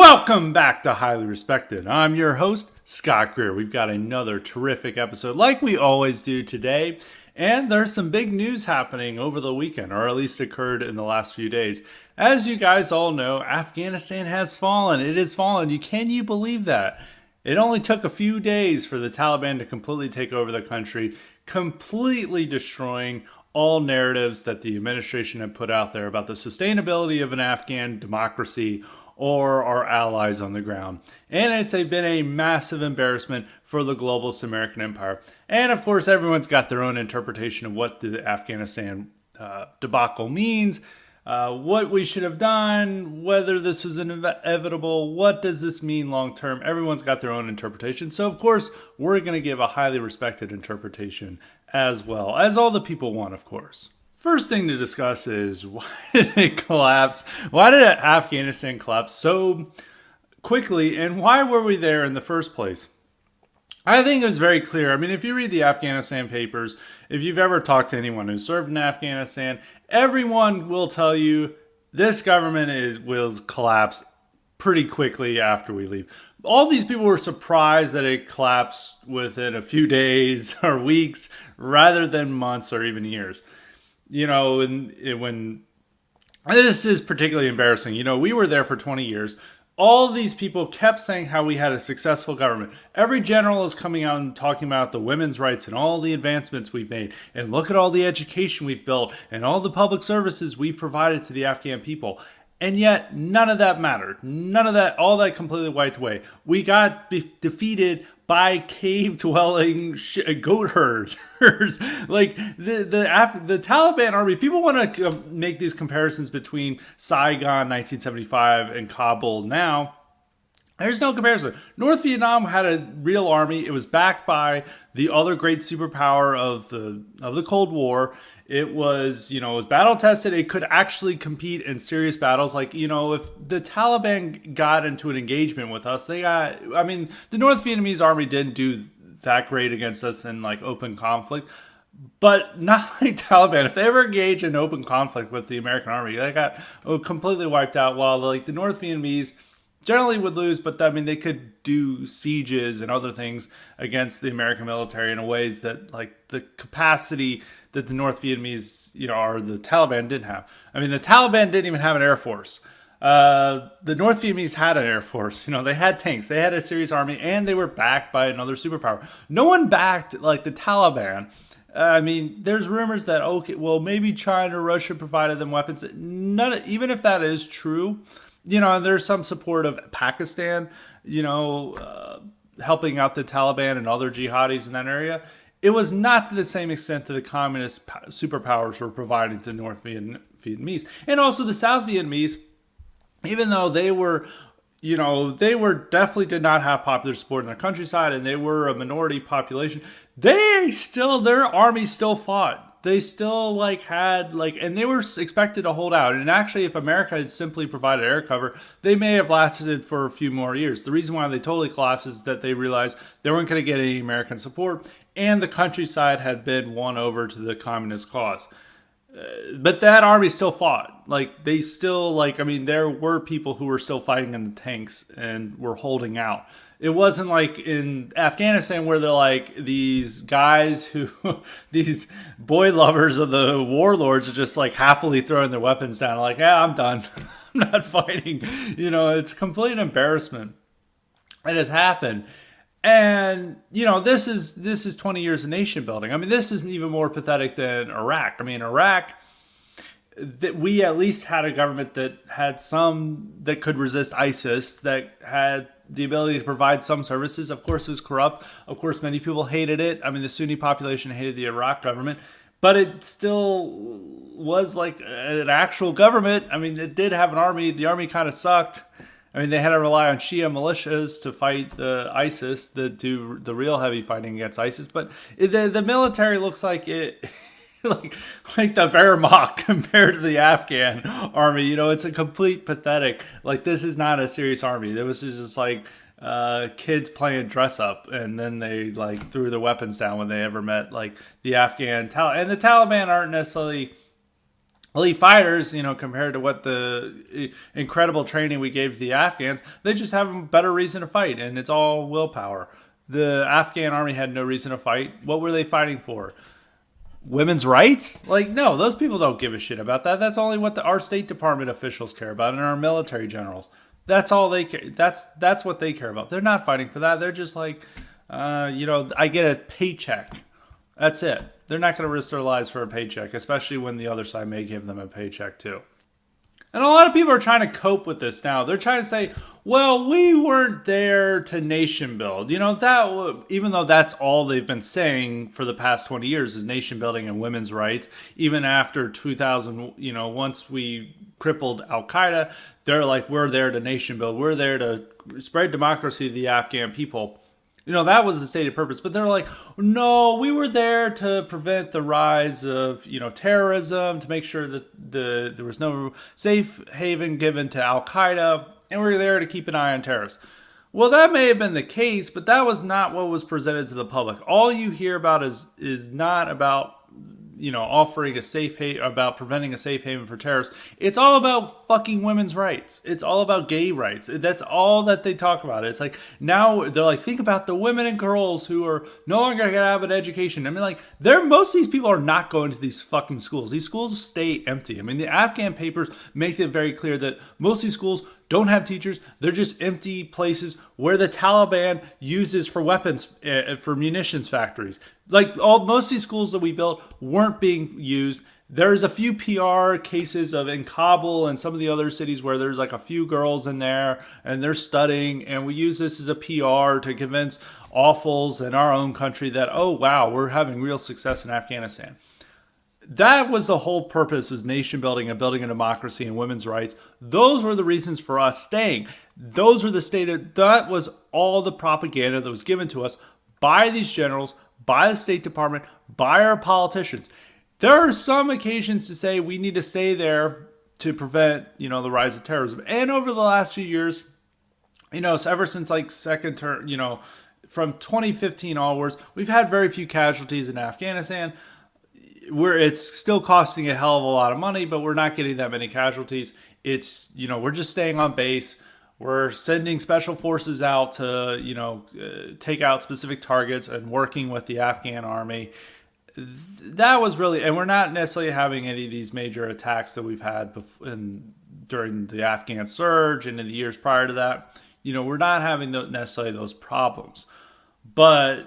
Welcome back to Highly Respected. I'm your host, Scott Greer. We've got another terrific episode like we always do today. And there's some big news happening over the weekend, or at least occurred in the last few days. As you guys all know, Afghanistan has fallen. It has fallen. Can you believe that? It only took a few days for the Taliban to completely take over the country, completely destroying all narratives that the administration had put out there about the sustainability of an Afghan democracy or our allies on the ground. And it's been a massive embarrassment for the globalist American empire. And of course, everyone's got their own interpretation of what the Afghanistan debacle means, what we should have done, whether this was inevitable, what does this mean long term. Everyone's got their own interpretation. So of course, we're going to give a highly respected interpretation as well, as all the people want, of course. First thing to discuss is why did it collapse? Why did Afghanistan collapse so quickly, and why were we there in the first place? I think it was very clear. I mean, if you read the Afghanistan papers, if you've ever talked to anyone who served in Afghanistan, everyone will tell you this government will collapse pretty quickly after we leave. All these people were surprised that it collapsed within a few days or weeks rather than months or even years. You know, when this is particularly embarrassing. You know, we were there for 20 years. All these people kept saying how we had a successful government. Every general is coming out and talking about the women's rights and all the advancements we've made. And look at all the education we've built and all the public services we've provided to the Afghan people. And yet, none of that mattered. None of that, all that completely wiped away. We got defeated by cave-dwelling goat herders. Like the Taliban army, people want to make these comparisons between Saigon 1975 and Kabul now. There's no comparison. North Vietnam had a real army. It was backed by the other great superpower of the Cold War. It was, it was battle tested. It could actually compete in serious battles. Like, if the Taliban got into an engagement with us, the North Vietnamese army didn't do that great against us in like open conflict, but not like Taliban. If they ever engaged in open conflict with the American army, they got completely wiped out, while the North Vietnamese generally would lose, but they could do sieges and other things against the American military in ways that like the capacity that the North Vietnamese, or the Taliban didn't have. The Taliban didn't even have an air force. The North Vietnamese had an air force. They had tanks, they had a serious army, and they were backed by another superpower. No one backed like the Taliban. There's rumors that, okay, well, maybe China or Russia provided them weapons. Even if that is true, there's some support of Pakistan, helping out the Taliban and other jihadis in that area. It was not to the same extent that the communist superpowers were providing to North Vietnamese. And also the South Vietnamese, even though they were definitely did not have popular support in their countryside, and they were a minority population, their army still fought. They still and they were expected to hold out. And actually, if America had simply provided air cover, they may have lasted for a few more years. The reason why they totally collapsed is that they realized they weren't going to get any American support, and the countryside had been won over to the communist cause. But that army still fought. They still, there were people who were still fighting in the tanks and were holding out. It wasn't like in Afghanistan where they're like these guys these boy lovers of the warlords are just happily throwing their weapons down. I'm done. I'm not fighting. It's a complete embarrassment. It has happened. And, this is 20 years of nation building. This is even more pathetic than Iraq. Iraq, that we at least had a government that had that could resist ISIS, that had the ability to provide some services. Of course, it was corrupt. Of course, many people hated it. The Sunni population hated the Iraq government, but it still was like an actual government. It did have an army. The army kind of sucked. They had to rely on Shia militias to fight the ISIS, do the real heavy fighting against ISIS. But the military looks like it, like the Wehrmacht compared to the Afghan army. It's a complete pathetic. This is not a serious army. There was just kids playing dress up, and then they threw their weapons down when they ever met the Afghan Taliban. And the Taliban aren't necessarily elite fighters, compared to what the incredible training we gave to the Afghans, they just have a better reason to fight, and it's all willpower. The Afghan army had no reason to fight. What were they fighting for? Women's rights? Like, no, those people don't give a shit about that. That's only what our State Department officials care about and our military generals. That's all they care. That's what they care about. They're not fighting for that. They're just like, I get a paycheck. That's it. They're not going to risk their lives for a paycheck, especially when the other side may give them a paycheck too. And a lot of people are trying to cope with this now. They're trying to say, well, we weren't there to nation build. That even though that's all they've been saying for the past 20 years is nation building and women's rights. Even after 2000, once we crippled Al-Qaeda, they're like, we're there to nation build. We're there to spread democracy to the Afghan people. That was the stated purpose. But they're like, no, we were there to prevent the rise of, terrorism, to make sure that there was no safe haven given to Al-Qaeda, and we were there to keep an eye on terrorists. Well, that may have been the case, but that was not what was presented to the public. All you hear about is not about offering a safe haven, about preventing a safe haven for terrorists. It's all about fucking women's rights. It's all about gay rights. That's all that they talk about. It's like, now they're like, think about the women and girls who are no longer going to have an education. I mean, like, most of these people are not going to these fucking schools. These schools stay empty. I mean, the Afghan papers make it very clear that most of these schools don't have teachers. They're just empty places where the Taliban uses for weapons, for munitions factories. Like, most of these schools that we built weren't being used. There's a few PR cases in Kabul and some of the other cities where there's like a few girls in there and they're studying, and we use this as a PR to convince awfuls in our own country that, oh wow, we're having real success in Afghanistan. That was the whole purpose, was nation building and building a democracy and women's rights. Those were the reasons for us staying. Those were that was all the propaganda that was given to us by these generals, by the State Department, by our politicians. There are some occasions to say we need to stay there to prevent, the rise of terrorism. And over the last few years, so ever since like second term, from 2015 onwards, we've had very few casualties in Afghanistan. It's still costing a hell of a lot of money, but we're not getting that many casualties. It's, we're just staying on base. We're sending special forces out to, take out specific targets and working with the Afghan army. That was really, and we're not necessarily having any of these major attacks that we've had during the Afghan surge and in the years prior to that. We're not having necessarily those problems. But,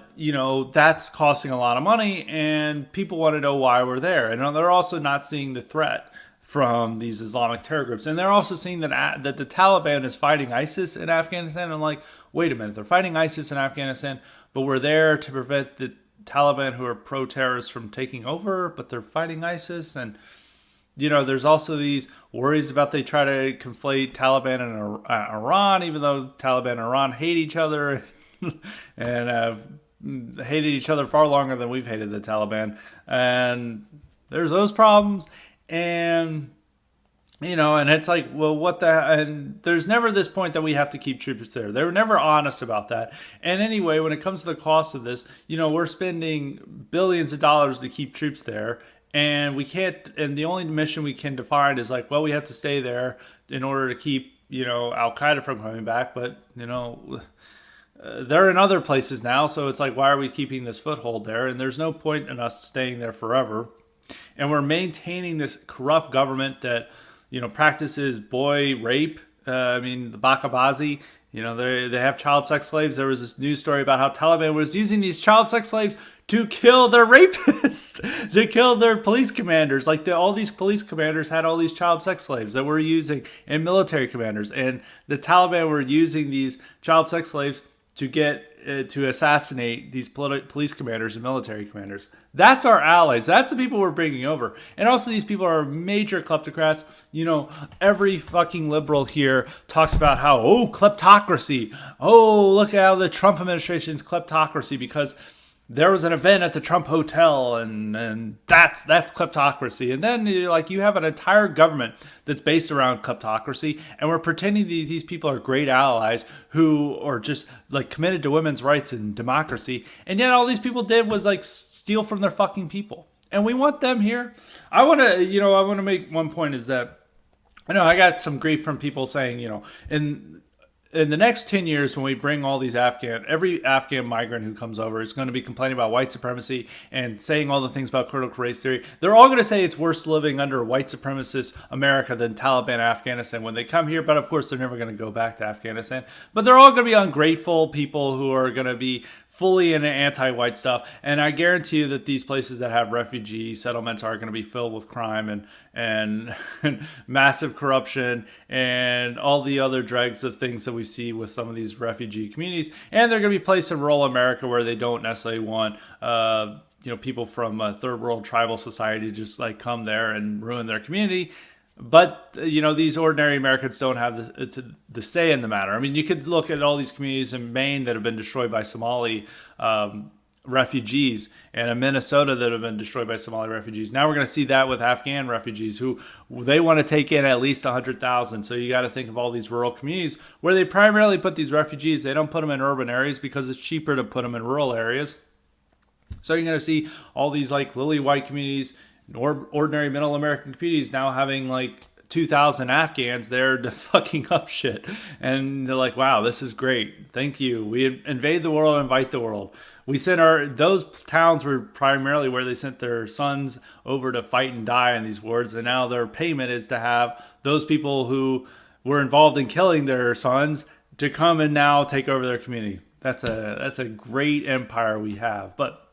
that's costing a lot of money, and people want to know why we're there. And they're also not seeing the threat from these Islamic terror groups. And they're also seeing that the Taliban is fighting ISIS in Afghanistan. And I'm like, wait a minute, they're fighting ISIS in Afghanistan, but we're there to prevent the Taliban, who are pro-terrorists, from taking over, but they're fighting ISIS. And, there's also these worries about they try to conflate Taliban and Iran, even though Taliban and Iran hate each other. And hated each other far longer than we've hated the Taliban. And there's those problems. And, and it's like, well, and there's never this point that we have to keep troops there. They were never honest about that. And anyway, when it comes to the cost of this, we're spending billions of dollars to keep troops there. And we can't, and the only mission we can define is like, well, we have to stay there in order to keep, Al-Qaeda from coming back. But, they're in other places now, so it's like, why are we keeping this foothold there? And there's no point in us staying there forever. And we're maintaining this corrupt government that, practices boy rape. The Bakabazi, they have child sex slaves. There was this news story about how Taliban was using these child sex slaves to kill their rapists, to kill their police commanders. Like all these police commanders had all these child sex slaves that were using, and military commanders. And the Taliban were using these child sex slaves to get to assassinate these police commanders and military commanders. That's our allies. That's the people we're bringing over. And also, these people are major kleptocrats. Every fucking liberal here talks about how, kleptocracy. Oh, look at how the Trump administration's kleptocracy, because there was an event at the Trump Hotel, and that's kleptocracy. And then you have an entire government that's based around kleptocracy, and we're pretending these people are great allies who are just like committed to women's rights and democracy. And yet all these people did was like steal from their fucking people. and we want them here. I want to make one point is that I know I got some grief from people saying, in the next 10 years, when we bring all these every Afghan migrant who comes over is going to be complaining about white supremacy and saying all the things about critical race theory. They're all going to say it's worse living under white supremacist America than Taliban Afghanistan when they come here. But of course, they're never going to go back to Afghanistan. But they're all going to be ungrateful people who are going to be fully into anti-white stuff. And I guarantee you that these places that have refugee settlements are going to be filled with crime and massive corruption and all the other dregs of things that we see with some of these refugee communities. And they're going to be placed in rural America where they don't necessarily want people from third world tribal society to just like come there and ruin their community. But, these ordinary Americans don't have the say in the matter. I mean, you could look at all these communities in Maine that have been destroyed by Somali refugees and in Minnesota that have been destroyed by Somali refugees. Now we're going to see that with Afghan refugees who they want to take in at least 100,000. So you got to think of all these rural communities where they primarily put these refugees. They don't put them in urban areas because it's cheaper to put them in rural areas. So you're going to see all these like lily white communities, ordinary middle American communities now having like 2,000 Afghans there to fucking up shit. And they're like, wow, this is great. Thank you. We invade the world, invite the world. We sent those towns were primarily where they sent their sons over to fight and die in these wars. And now their payment is to have those people who were involved in killing their sons to come and now take over their community. That's a great empire we have. But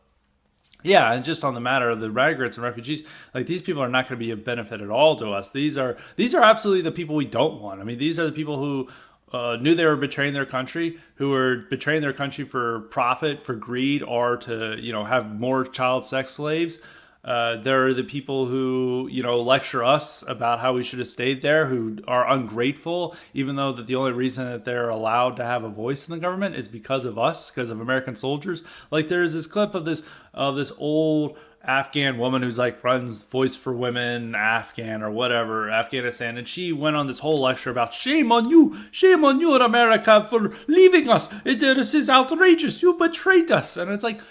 yeah, and just on the matter of the migrants and refugees, like these people are not going to be a benefit at all to us. These are absolutely the people we don't want. I mean, these are the people who knew they were betraying their country, who were betraying their country for profit, for greed, or to have more child sex slaves. There are the people who, lecture us about how we should have stayed there, who are ungrateful, even though that the only reason that they're allowed to have a voice in the government is because of us, because of American soldiers. Like there's this clip of this old Afghan woman who's like runs Voice for Women, Afghan or whatever, Afghanistan. And she went on this whole lecture about shame on you, America, for leaving us. This is outrageous. You betrayed us. And it's like,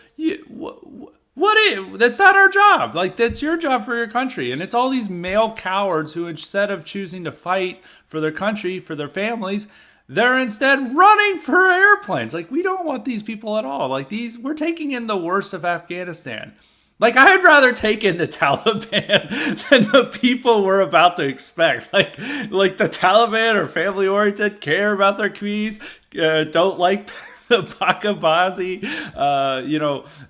that's not our job. Like, that's your job for your country. And it's all these male cowards who, instead of choosing to fight for their country, for their families, they're instead running for airplanes. Like, we don't want these people at all. Like, we're taking in the worst of Afghanistan. Like, I'd rather take in the Taliban than the people we're about to expect. Like the Taliban are family-oriented, care about their communities, don't like the Bakabazi,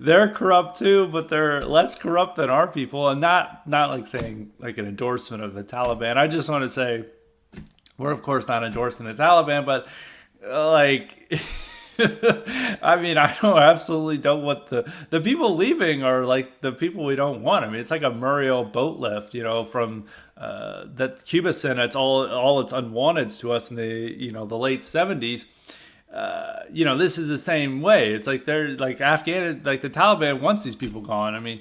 they're corrupt too, but they're less corrupt than our people. And not like saying like an endorsement of the Taliban. I just want to say we're of course not endorsing the Taliban, but like, I mean, absolutely don't want the people leaving are like the people we don't want. I mean, it's like a Muriel boat lift, from that Cuba sent. It's all its unwanteds to us in the late 70s. This is the same way. It's like they're like like the Taliban wants these people gone. I mean,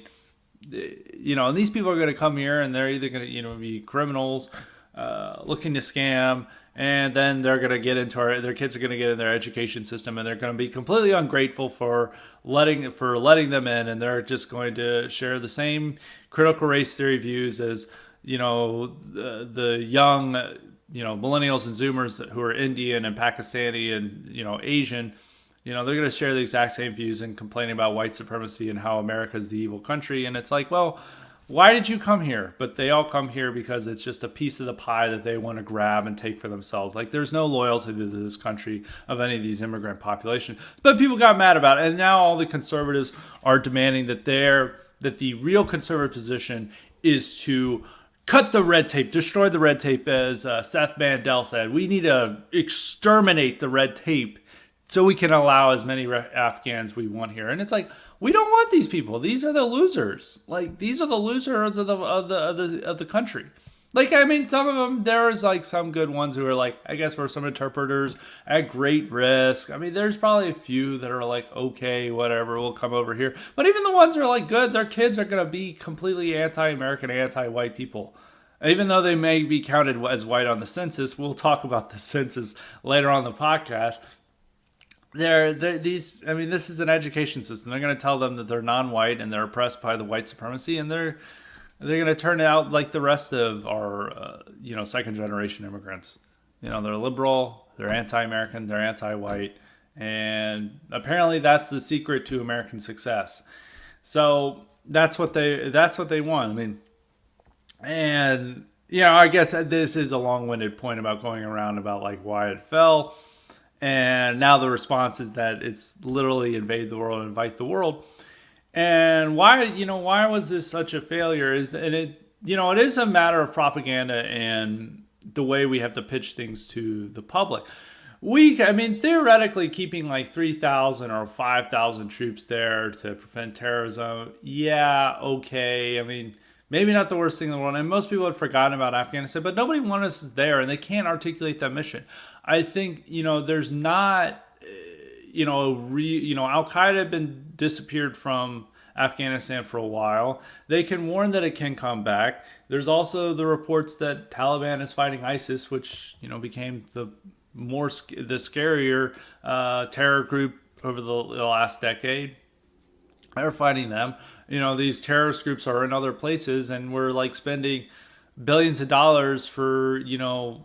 and these people are going to come here and they're either going to, be criminals, looking to scam, and then they're going to get into their kids are going to get in their education system, and they're going to be completely ungrateful for letting them in, and they're just going to share the same critical race theory views as, the young, millennials and Zoomers who are Indian and Pakistani and, Asian. They're going to share the exact same views and complaining about white supremacy and how America is the evil country. And it's like, well, why did you come here? But they all come here because it's just a piece of the pie that they want to grab and take for themselves. Like, there's no loyalty to this country of any of these immigrant population. But people got mad about it. And now all the conservatives are demanding that the real conservative position is to cut the red tape, destroy the red tape, as Seth Mandel said. We need to exterminate the red tape so we can allow as many Afghans we want here. And it's like, we don't want these people. These are the losers. Like, these are the losers of the country. Like, I mean, some of them, there's like some good ones who are like, I guess for some interpreters at great risk. I mean, there's probably a few that are like, okay, whatever, we'll come over here. But even the ones who are like good, their kids are going to be completely anti-American, anti-white people. Even though they may be counted as white on the census, we'll talk about the census later on the podcast. they're these. I mean, this is an education system. They're going to tell them that they're non-white and they're oppressed by the white supremacy, and they're going to turn out like the rest of our second generation immigrants. They're liberal, they're anti-American, they're anti-white, and apparently that's the secret to American success. So that's what they want. I mean, and I guess this is a long-winded point about going around about like why it fell. And now the response is that it's literally invade the world, invite the world. And why was this such a failure? It is a matter of propaganda and the way we have to pitch things to the public. Theoretically, keeping like 3,000 or 5,000 troops there to prevent terrorism, yeah, okay. Maybe not the worst thing in the world. And most people had forgotten about Afghanistan, but nobody wanted us there, and they can't articulate that mission. I think there's not Al Qaeda had been disappeared from Afghanistan for a while. They can warn that it can come back. There's also the reports that Taliban is fighting ISIS, which became the scarier terror group over the last decade. They're fighting them. These terrorist groups are in other places, and we're like spending billions of dollars for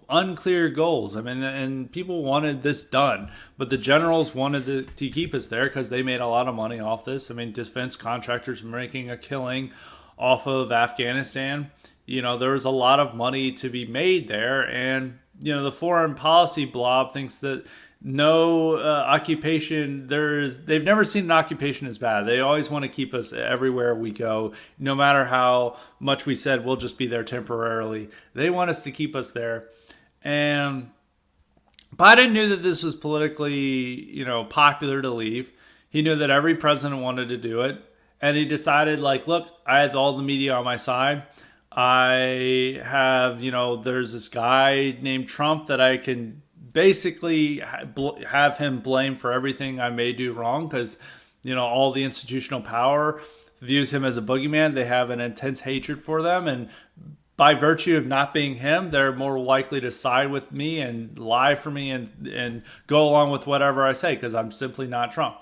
unclear goals. And people wanted this done, but the generals wanted to keep us there because they made a lot of money off this. Defense contractors were making a killing off of Afghanistan. There was a lot of money to be made there, and the foreign policy blob thinks that no occupation they've never seen an occupation as bad. They always want to keep us everywhere we go, no matter how much we said we'll just be there temporarily. They want us to keep us there. And Biden knew that this was politically popular to leave. He knew that every president wanted to do it, and he decided, like, look, I have all the media on my side. I have there's this guy named Trump that I can basically have him blame for everything I may do wrong, because all the institutional power views him as a boogeyman. They have an intense hatred for them, and by virtue of not being him, they're more likely to side with me and lie for me and go along with whatever I say, because I'm simply not Trump.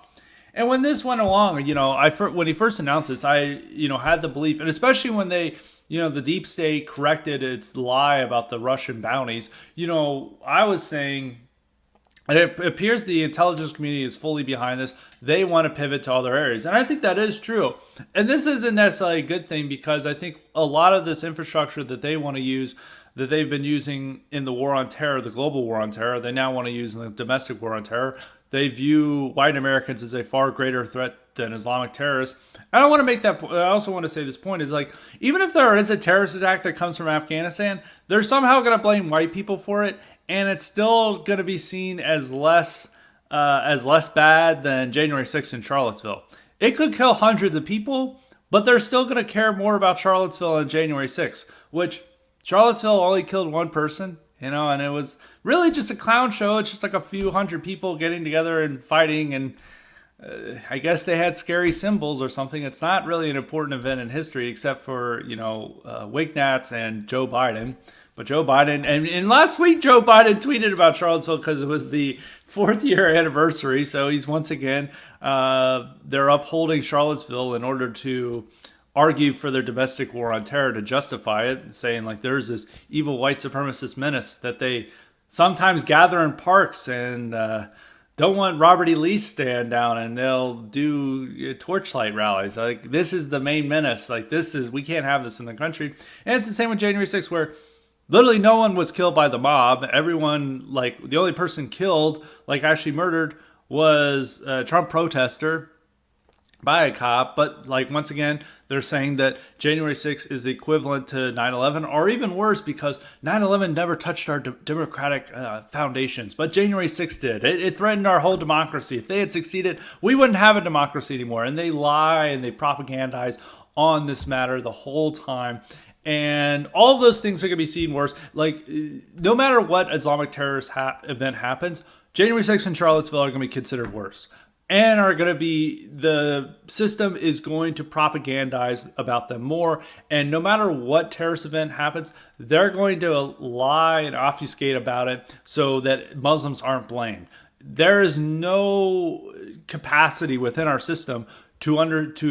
And when this went along, when he first announced this, I had the belief, and especially when they the deep state corrected its lie about the Russian bounties. I was saying, and it appears the intelligence community is fully behind this. They want to pivot to other areas. And I think that is true. And this isn't necessarily a good thing, because I think a lot of this infrastructure that they want to use, that they've been using in the war on terror, the global war on terror, they now want to use in the domestic war on terror. They view white Americans as a far greater threat than Islamic terrorists. I don't want to make that point. I also want to say this point is, like, even if there is a terrorist attack that comes from Afghanistan, they're somehow going to blame white people for it, and it's still going to be seen as less bad than January 6th in Charlottesville. It could kill hundreds of people, but they're still going to care more about Charlottesville on January 6th, which Charlottesville only killed one person, and it was really just a clown show. It's just like a few hundred people getting together and fighting, and I guess they had scary symbols or something. It's not really an important event in history, except for Wignats and Joe Biden. But Joe Biden, and last week Joe Biden tweeted about Charlottesville because it was the 4th year anniversary. So he's once again, they're upholding Charlottesville in order to argue for their domestic war on terror, to justify it, saying like there's this evil white supremacist menace that they sometimes gather in parks and don't want Robert E. Lee stand down, and they'll do torchlight rallies. Like, this is the main menace. Like, we can't have this in the country. And it's the same with January 6th, where literally no one was killed by the mob. Everyone, like, the only person killed, like actually murdered, was a Trump protester by a cop. But, like, once again, they're saying that January 6th is the equivalent to 9/11, or even worse, because 9/11 never touched our democratic foundations, but January 6th did. It threatened our whole democracy. If they had succeeded, we wouldn't have a democracy anymore. And they lie and they propagandize on this matter the whole time. And all those things are going to be seen worse. Like, no matter what Islamic terrorist event happens, January 6th in Charlottesville are going to be considered worse. And are going to be, the system is going to propagandize about them more. And no matter what terrorist event happens, they're going to lie and obfuscate about it so that Muslims aren't blamed. there is no capacity within our system to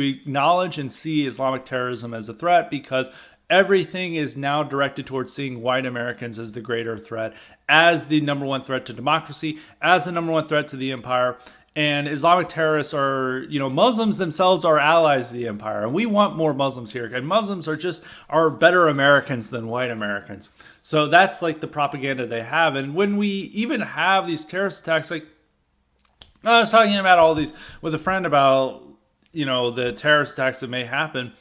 acknowledge and see Islamic terrorism as a threat, because everything is now directed towards seeing white Americans as the greater threat, as the number one threat to democracy, as the number one threat to the empire. And Islamic terrorists are, Muslims themselves are allies of the empire, and we want more Muslims here. And Muslims are better Americans than white Americans. So that's like the propaganda they have. And when we even have these terrorist attacks, like I was talking about all these with a friend about, the terrorist attacks that may happen,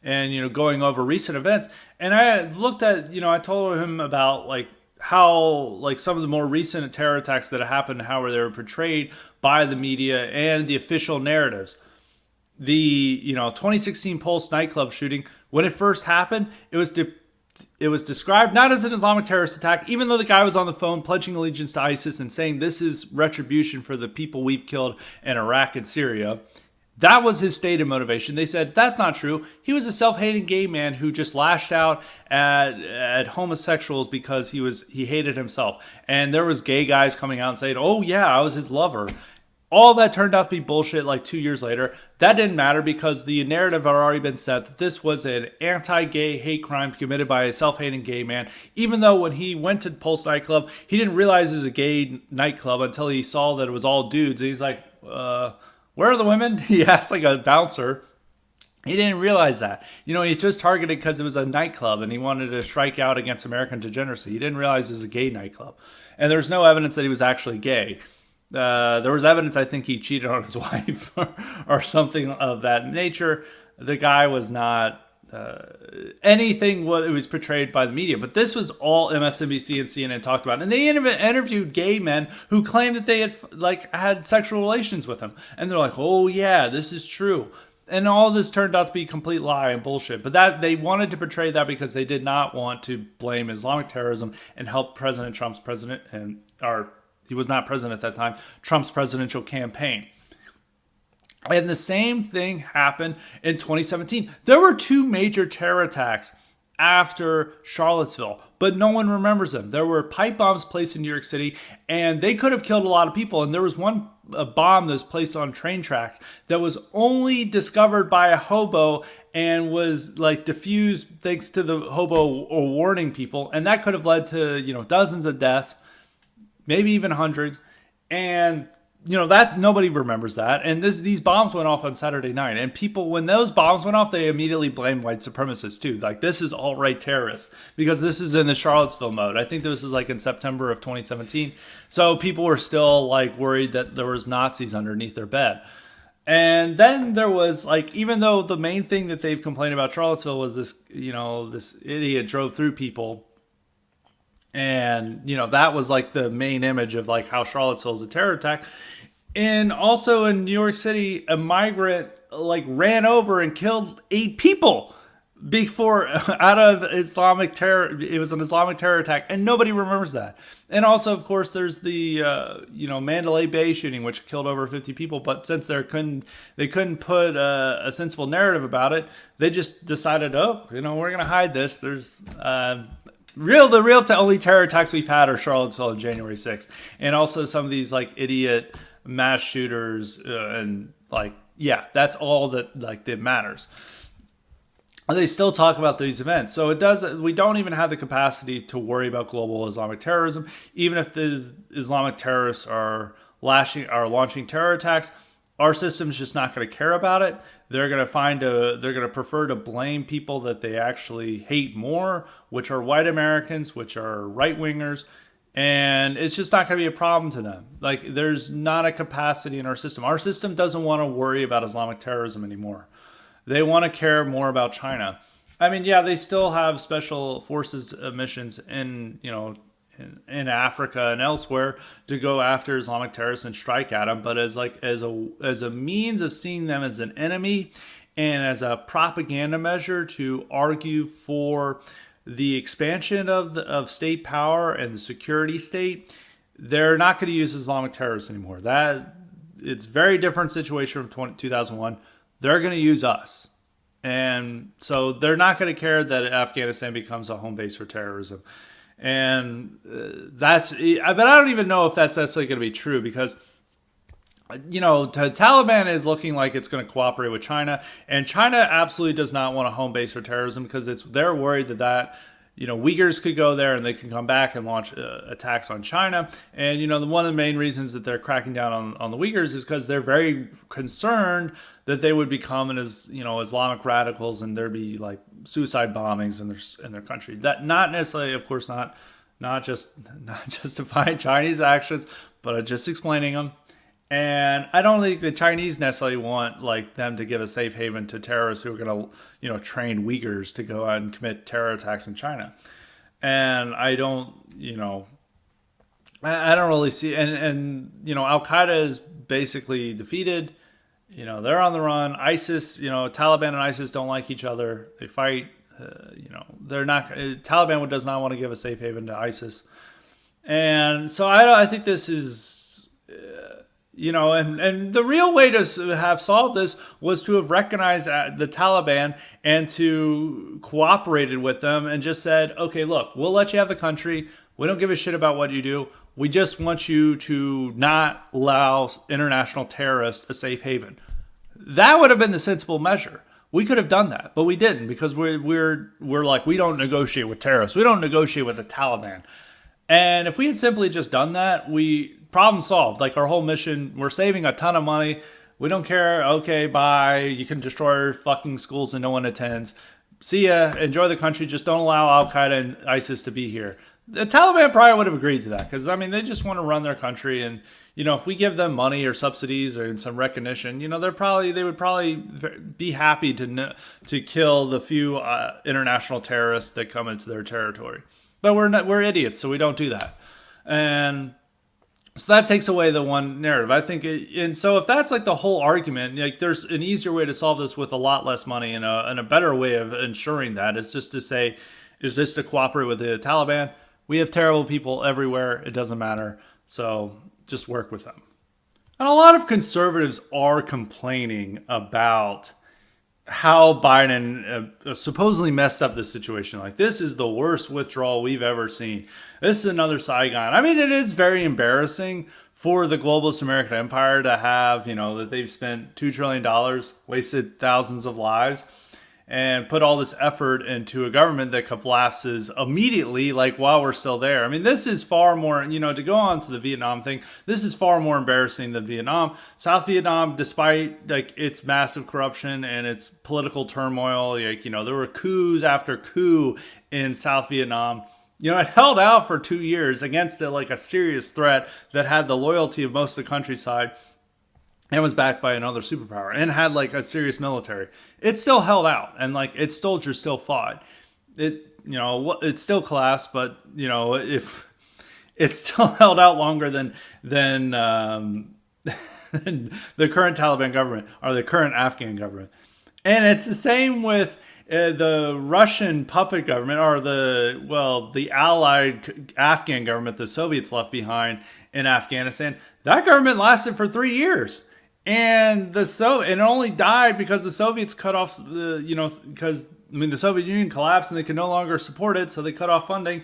and going over recent events. And I looked at, I told him about like how like some of the more recent terror attacks that happened, how they were portrayed by the media and the official narratives. The 2016 Pulse nightclub shooting, when it first happened, it was described not as an Islamic terrorist attack, even though the guy was on the phone pledging allegiance to ISIS and saying this is retribution for the people we've killed in Iraq and Syria. That was his stated motivation. They said that's not true. He was a self-hating gay man who just lashed out at homosexuals because he hated himself. And there was gay guys coming out and saying, "Oh yeah, I was his lover." All that turned out to be bullshit like 2 years later. That didn't matter because the narrative had already been set that this was an anti-gay hate crime committed by a self-hating gay man. Even though when he went to Pulse nightclub, he didn't realize it was a gay nightclub until he saw that it was all dudes. And he's like, where are the women? He asked like a bouncer. He didn't realize that. He just targeted because it was a nightclub and he wanted to strike out against American degeneracy. He didn't realize it was a gay nightclub. And there's no evidence that he was actually gay. There was evidence, I think he cheated on his wife or something of that nature. The guy was not anything what it was portrayed by the media. But this was all MSNBC and CNN talked about. And they interviewed gay men who claimed that they had sexual relations with him. And they're like, oh yeah, this is true. And all this turned out to be a complete lie and bullshit. But that they wanted to portray that because they did not want to blame Islamic terrorism and help President Trump's he was not president at that time, Trump's presidential campaign. And the same thing happened in 2017. There were two major terror attacks after Charlottesville, but no one remembers them. There were pipe bombs placed in New York City, and they could have killed a lot of people. And there was a bomb that was placed on train tracks that was only discovered by a hobo and was like diffused thanks to the hobo warning people. And that could have led to, dozens of deaths, maybe even hundreds. And that nobody remembers that. And these bombs went off on Saturday night. And people, when those bombs went off, they immediately blamed white supremacists too. Like, this is alt-right terrorists because this is in the Charlottesville mode. I think this was like in September of 2017. So people were still like worried that there was Nazis underneath their bed. And then there was like, even though the main thing that they've complained about Charlottesville was this, this idiot drove through people. And, that was like the main image of like how Charlottesville is a terror attack. And also in New York City, a migrant like ran over and killed 8 people before out of Islamic terror. It was an Islamic terror attack, and nobody remembers that. And also, of course, there's the Mandalay Bay shooting, which killed over 50 people. But since they couldn't put a sensible narrative about it, they just decided, we're gonna hide this. There's the real only terror attacks we've had are Charlottesville and January 6th, and also some of these like idiot mass shooters and like, yeah, that's all that matters. They still talk about these events. So we don't even have the capacity to worry about global Islamic terrorism. Even if the Islamic terrorists are launching terror attacks, our system's just not going to care about it. They're going to prefer to blame people that they actually hate more, which are white Americans, which are right wingers. And it's just not going to be a problem to them. Like, there's not a capacity in our system. Our system doesn't want to worry about Islamic terrorism anymore. They want to care more about China. I mean, yeah, they still have special forces missions in Africa and elsewhere to go after Islamic terrorists and strike at them. But as a means of seeing them as an enemy and as a propaganda measure to argue for the expansion of state power and the security state, they're not going to use Islamic terrorists anymore. It's a very different situation from 2001. They're going to use us. And so they're not going to care that Afghanistan becomes a home base for terrorism. And but I don't even know if that's necessarily going to be true because, Taliban is looking like it's going to cooperate with China, and China absolutely does not want a home base for terrorism because they're worried that Uyghurs could go there and they can come back and launch attacks on China. And one of the main reasons that they're cracking down on the Uyghurs is because they're very concerned that they would become Islamic radicals and there'd be like suicide bombings in their country. That not necessarily, of course, not justifying Chinese actions, but just explaining them. And I don't think the Chinese necessarily want like them to give a safe haven to terrorists who are going to, train Uyghurs to go out and commit terror attacks in China. And I don't, I don't really see. And Al Qaeda is basically defeated. They're on the run. ISIS, Taliban and ISIS don't like each other. They fight. They're not. Taliban does not want to give a safe haven to ISIS. And so I think this is. And the real way to have solved this was to have recognized the Taliban and to cooperated with them and just said, okay, look, we'll let you have the country. We don't give a shit about what you do. We just want you to not allow international terrorists a safe haven. That would have been the sensible measure. We could have done that, but we didn't because we're like, we don't negotiate with terrorists. We don't negotiate with the Taliban. And if we had simply just done that, problem solved. Like our whole mission, we're saving a ton of money. We don't care. Okay, bye. You can destroy fucking schools and no one attends. See ya. Enjoy the country. Just don't allow Al Qaeda and ISIS to be here. The Taliban probably would have agreed to that because they just want to run their country, and if we give them money or subsidies or some recognition, they would probably be happy to kill the few international terrorists that come into their territory. But we're idiots, so we don't do that. And so that takes away the one narrative, I think. And so if that's like the whole argument, like there's an easier way to solve this with a lot less money and a better way of ensuring that is just to say, is this to cooperate with the Taliban? We have terrible people everywhere. It doesn't matter. So just work with them. And a lot of conservatives are complaining about how Biden supposedly messed up this situation. Like, this is the worst withdrawal we've ever seen. This is another Saigon. I mean, it is very embarrassing for the globalist American empire to have, that they've spent $2 trillion, wasted thousands of lives, and put all this effort into a government that collapses immediately, like while we're still there. I mean, this is far more, to go on to the Vietnam thing, this is far more embarrassing than Vietnam. South Vietnam, despite like its massive corruption and its political turmoil, there were coups after coup in South Vietnam. It held out for 2 years against a serious threat that had the loyalty of most of the countryside and was backed by another superpower and had a serious military. It still held out, and its soldiers still fought. It still collapsed, but if it still held out longer than the current Taliban government or the current Afghan government. And it's the same with the Russian puppet government, or the allied Afghan government the Soviets left behind in Afghanistan. That government lasted for 3 years. And it only died because the Soviets cut off because the Soviet Union collapsed and they could no longer support it, so they cut off funding,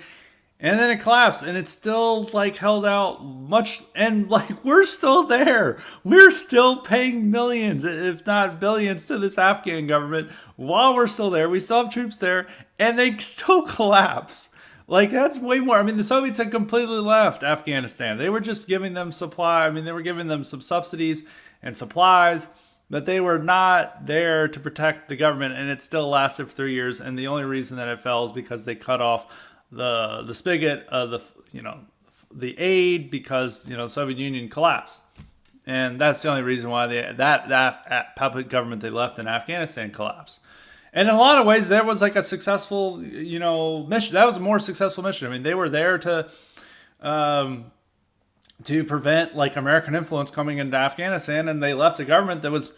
and then it collapsed, and it's still held out much, and we're still there. We're still paying millions, if not billions, to this Afghan government while we're still there. We still have troops there, and they still collapse. That's way more. The Soviets had completely left Afghanistan. They were just giving them supply. They were giving them some subsidies and supplies, but they were not there to protect the government, and it still lasted for 3 years. And the only reason that it fell is because they cut off the spigot of the aid because the Soviet Union collapsed, and that's the only reason why that puppet government they left in Afghanistan collapsed. And in a lot of ways, there was a successful mission. That was a more successful mission. They were there to prevent American influence coming into Afghanistan, and they left a government that was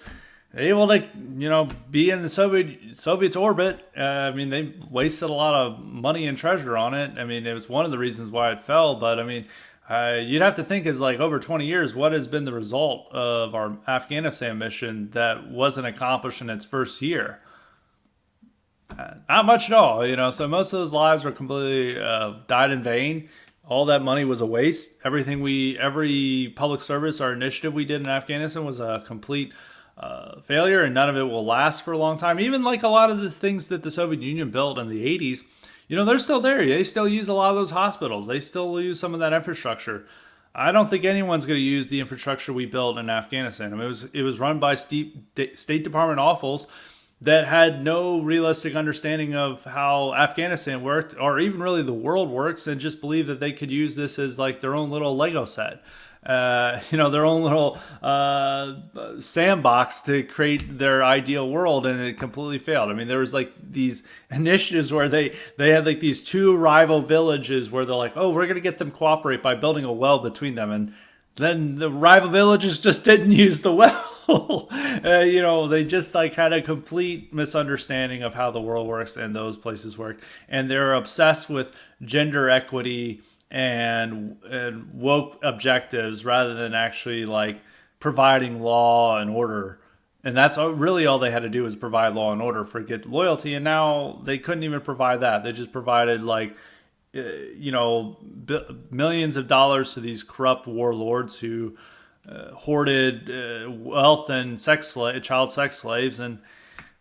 able to be in the Soviets orbit. They wasted a lot of money and treasure on it. It was one of the reasons why it fell, but you'd have to think is over 20 years, what has been the result of our Afghanistan mission that wasn't accomplished in its first year? Not much at all, So most of those lives were completely died in vain. All that money was a waste. Every public service or initiative we did in Afghanistan was a complete failure, and none of it will last for a long time. Even like a lot of the things that the Soviet Union built in the 80s, they're still there. They still use a lot of those hospitals. They still use some of that infrastructure. I don't think anyone's going to use the infrastructure we built in Afghanistan. I mean, it was run by State Department officials that had no realistic understanding of how Afghanistan worked, or even really the world works, and just believed that they could use this as like their own little Lego set. Their own little sandbox to create their ideal world, and it completely failed. I mean, there was like these initiatives where they had like these two rival villages where they're like, oh, we're going to get them cooperate by building a well between them. And then the rival villages just didn't use the well. They just like had a complete misunderstanding of how the world works and those places work. And they're obsessed with gender equity and woke objectives rather than actually like providing law and order. And that's really all they had to do was provide law and order, forget loyalty. And now they couldn't even provide that. They just provided like, millions of dollars to these corrupt warlords who hoarded wealth and child sex slaves, and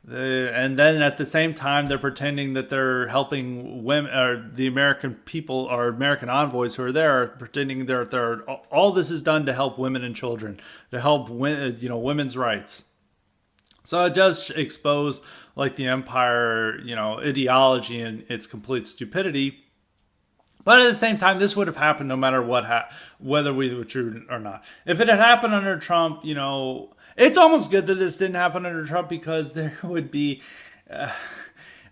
then at the same time they're pretending that they're helping women, or the American people or American envoys who are there, pretending they're all this is done to help women and children, to help women's rights. So it does expose like the empire, ideology and its complete stupidity. But at the same time, this would have happened no matter whether we were true or not. If it had happened under Trump, it's almost good that this didn't happen under Trump, because there would be, I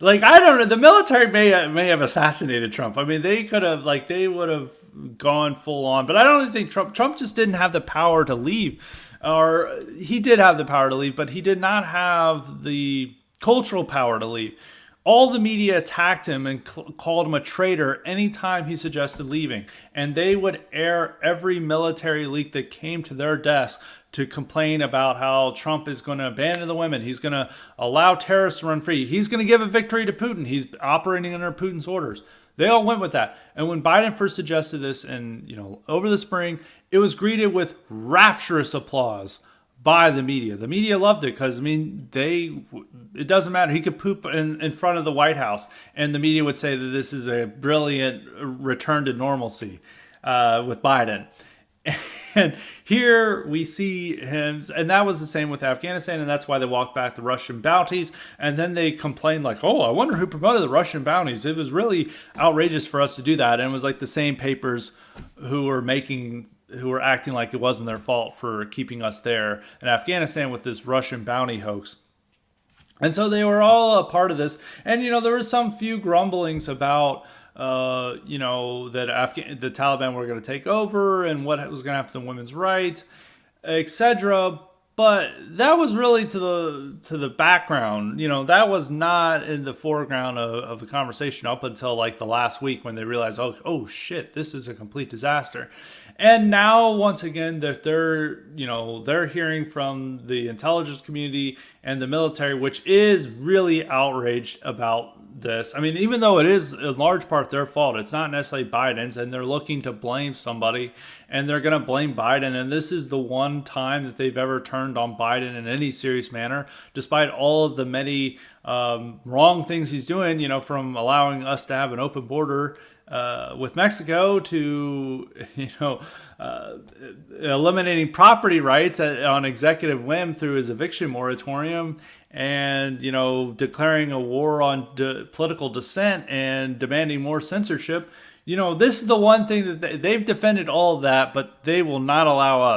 don't know, the military may have assassinated Trump. I mean, they could have, they would have gone full on. But I don't think Trump just didn't have the power to leave. Or he did have the power to leave, but he did not have the cultural power to leave. All the media attacked him and called him a traitor anytime he suggested leaving. And they would air every military leak that came to their desk to complain about how Trump is going to abandon the women. He's going to allow terrorists to run free. He's going to give a victory to Putin. He's operating under Putin's orders. They all went with that. And when Biden first suggested this over the spring, it was greeted with rapturous applause by the media. The media loved it because, it doesn't matter. He could poop in front of the White House, and the media would say that this is a brilliant return to normalcy with Biden. And here we see him, and that was the same with Afghanistan, and that's why they walked back the Russian bounties. And then they complained like, oh, I wonder who promoted the Russian bounties. It was really outrageous for us to do that. And it was like the same papers who were acting like it wasn't their fault for keeping us there in Afghanistan with this Russian bounty hoax. And so they were all a part of this. And, there was some few grumblings about, that the Taliban were going to take over and what was going to happen to women's rights, etc. But that was really to the background. That was not in the foreground of the conversation up until like the last week, when they realized, oh shit, this is a complete disaster. And now, once again, they're hearing from the intelligence community and the military, which is really outraged about this. I mean, even though it is in large part their fault, it's not necessarily Biden's, and they're looking to blame somebody, and they're going to blame Biden. And this is the one time that they've ever turned on Biden in any serious manner, despite all of the many wrong things he's doing, from allowing us to have an open border with Mexico to, eliminating property rights on executive whim through his eviction moratorium, and, declaring a war on political dissent and demanding more censorship. This is the one thing that they've defended all of that, but they will not allow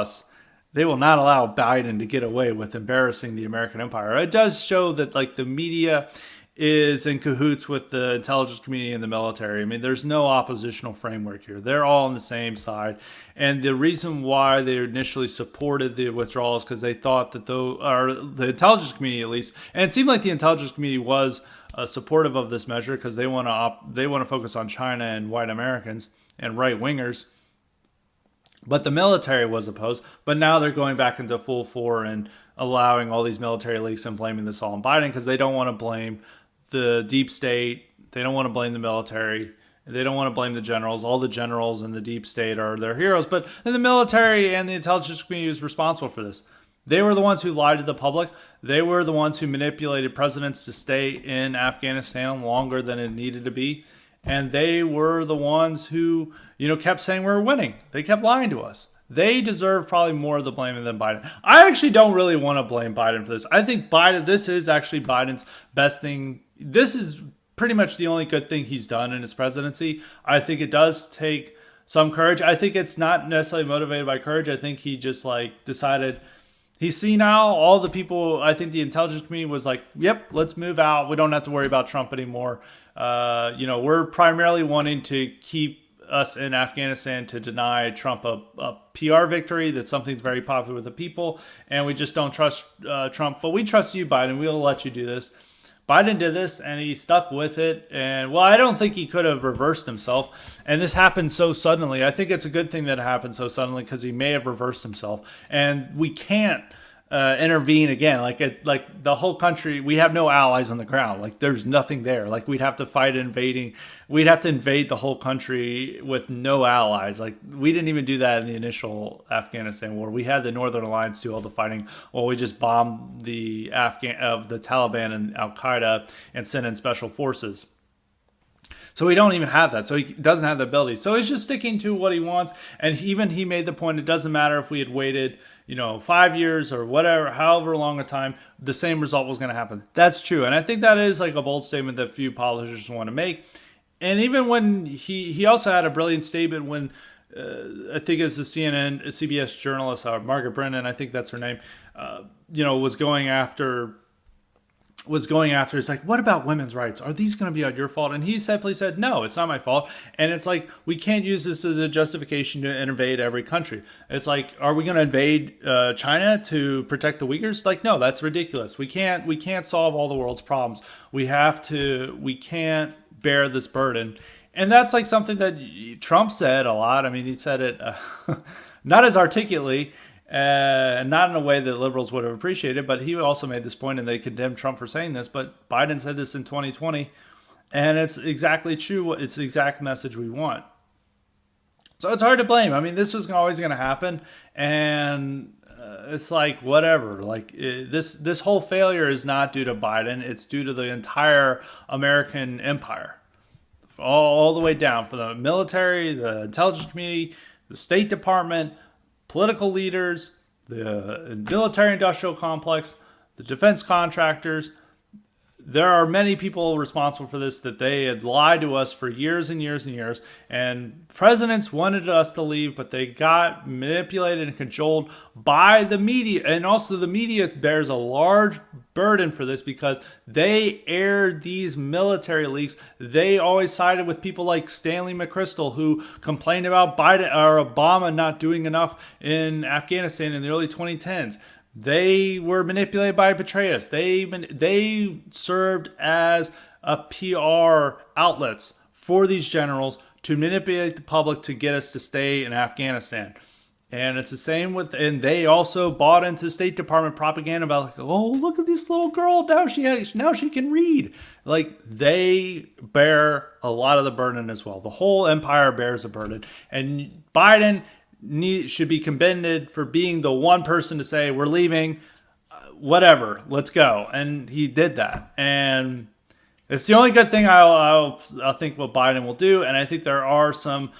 Biden to get away with embarrassing the American empire. It does show that the media is in cahoots with the intelligence community and the military. I mean, there's no oppositional framework here. They're all on the same side. And the reason why they initially supported the withdrawal is because they thought that the intelligence community at least, and it seemed like the intelligence community was supportive of this measure because they want to focus on China and white Americans and right wingers. But the military was opposed. But now they're going back into full bore and allowing all these military leaks and blaming this all on Biden because they don't want to blame the deep state. They don't want to blame the military. They don't want to blame the generals. All the generals in the deep state are their heroes. But the military and the intelligence community is responsible for this. They were the ones who lied to the public. They were the ones who manipulated presidents to stay in Afghanistan longer than it needed to be. And they were the ones who, kept saying we were winning. They kept lying to us. They deserve probably more of the blame than Biden. I actually don't really want to blame Biden for this. I think this is actually Biden's best thing. This is pretty much the only good thing he's done in his presidency. I think it does take some courage. I think it's not necessarily motivated by courage. I think he just decided he's senile. All the people, I think the intelligence community was like, yep, let's move out. We don't have to worry about Trump anymore. We're primarily wanting to keep us in Afghanistan to deny Trump a PR victory. That's something that's very popular with the people. And we just don't trust Trump. But we trust you, Biden. We'll let you do this. Biden did this and he stuck with it. And I don't think he could have reversed himself. And this happened so suddenly. I think it's a good thing that it happened so suddenly because he may have reversed himself. And we can't intervene again. Like the whole country, we have no allies on the ground. There's nothing there. We'd have to fight invading. We'd have to invade the whole country with no allies. We didn't even do that in the initial Afghanistan war. We had the Northern Alliance do all the fighting. We just bombed the Taliban and Al Qaeda and sent in special forces. So we don't even have that. So he doesn't have the ability. So he's just sticking to what he wants. And even he made the point, it doesn't matter if we had waited 5 years or whatever, however long a time, the same result was going to happen. That's true. And I think that is a bold statement that few politicians want to make. And even when he also had a brilliant statement when I think it's the CBS journalist, Margaret Brennan, I think that's her name, was going after, it's like, what about women's rights? Are these going to be your fault? And he simply said, no, it's not my fault. And it's we can't use this as a justification to invade every country. It's are we going to invade China to protect the Uyghurs? No, that's ridiculous. We can't solve all the world's problems. We can't bear this burden. And that's something that Trump said a lot. I mean, he said it not as articulately, not in a way that liberals would have appreciated, but he also made this point and they condemned Trump for saying this. But Biden said this in 2020, and it's exactly true. It's the exact message we want. So it's hard to blame. I mean, this was always going to happen, and it's whatever. This whole failure is not due to Biden. It's due to the entire American empire, all the way down, from the military, the intelligence community, the State Department, political leaders, the military-industrial complex, the defense contractors. There are many people responsible for this, that they had lied to us for years and years and years. And presidents wanted us to leave, but they got manipulated and cajoled by the media. And also the media bears a large burden for this because they aired these military leaks. They always sided with people like Stanley McChrystal, who complained about Biden or Obama not doing enough in Afghanistan in the early 2010s. They were manipulated by Petraeus. They served as a PR outlets for these generals to manipulate the public to get us to stay in Afghanistan. And it's the same and they also bought into State Department propaganda about oh, look at this little girl, now she can read. They bear a lot of the burden as well. The whole empire bears a burden. And Biden should be commended for being the one person to say, we're leaving, whatever, let's go. And he did that. And it's the only good thing I think what Biden will do. And I think there are some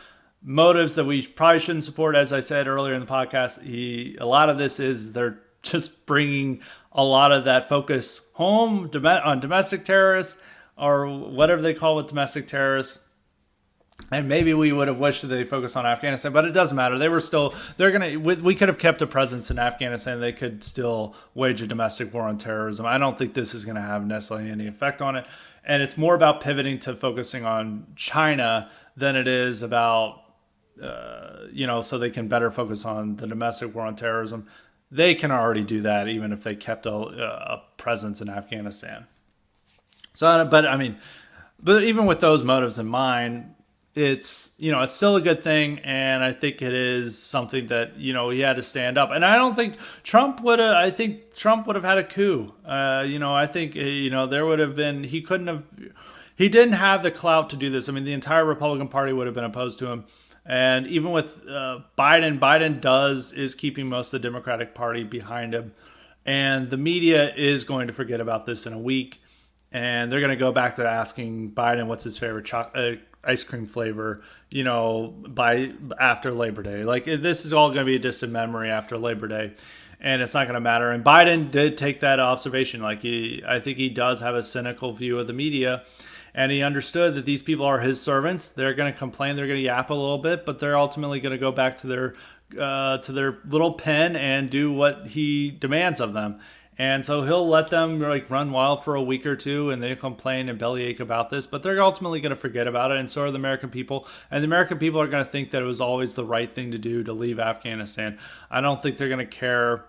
motives that we probably shouldn't support. As I said earlier in the podcast, a lot of this is they're just bringing a lot of that focus home on domestic terrorists, or whatever they call it, domestic terrorists. And maybe we would have wished that they focused on Afghanistan, but it doesn't matter. We could have kept a presence in Afghanistan. They could still wage a domestic war on terrorism. I don't think this is going to have necessarily any effect on it. And it's more about pivoting to focusing on China than it is about, so they can better focus on the domestic war on terrorism. They can already do that even if they kept a presence in Afghanistan. But even with those motives in mind, it's it's still a good thing, and I think it is something that he had to stand up. And I don't think Trump would have. I think Trump would have had a coup. I think there would have been. He couldn't have. He didn't have the clout to do this. I mean, the entire Republican Party would have been opposed to him. And even with Biden is keeping most of the Democratic Party behind him. And the media is going to forget about this in a week. And they're going to go back to asking Biden what's his favorite ice cream flavor, by after Labor Day. Like, this is all going to be a distant memory after Labor Day. And it's not going to matter. And Biden did take that observation. Like, I think he does have a cynical view of the media. And he understood that these people are his servants. They're going to complain. They're going to yap a little bit, but they're ultimately going to go back to their little pen and do what he demands of them. And so he'll let them run wild for a week or two, and they complain and bellyache about this, but they're ultimately going to forget about it, and so are the American people. And the American people are going to think that it was always the right thing to do to leave Afghanistan. I don't think they're going to care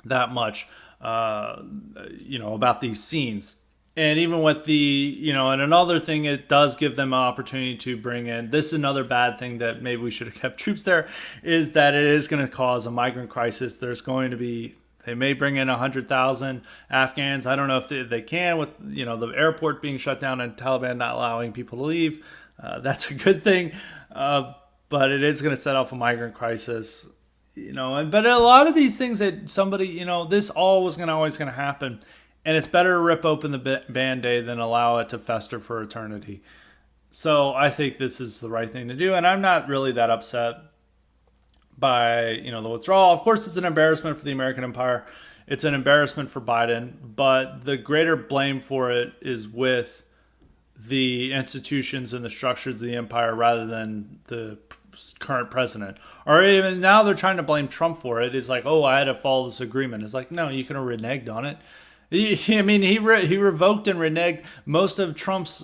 that much, about these scenes. And even with and another thing, it does give them an opportunity to bring in, this is another bad thing that maybe we should have kept troops there, is that it is going to cause a migrant crisis. There's going to be, they may bring in 100,000 Afghans. I don't know if they can with, the airport being shut down and Taliban not allowing people to leave. That's a good thing. But it is going to set off a migrant crisis, but a lot of these things that somebody, this all was always going to happen. And it's better to rip open the Band-Aid than allow it to fester for eternity. So I think this is the right thing to do. And I'm not really that upset by, the withdrawal. Of course, it's an embarrassment for the American empire. It's an embarrassment for Biden. But the greater blame for it is with the institutions and the structures of the empire rather than the current president. Or even now they're trying to blame Trump for it. It's like, oh, I had to follow this agreement. It's like, no, you could have reneged on it. He revoked and reneged most of Trump's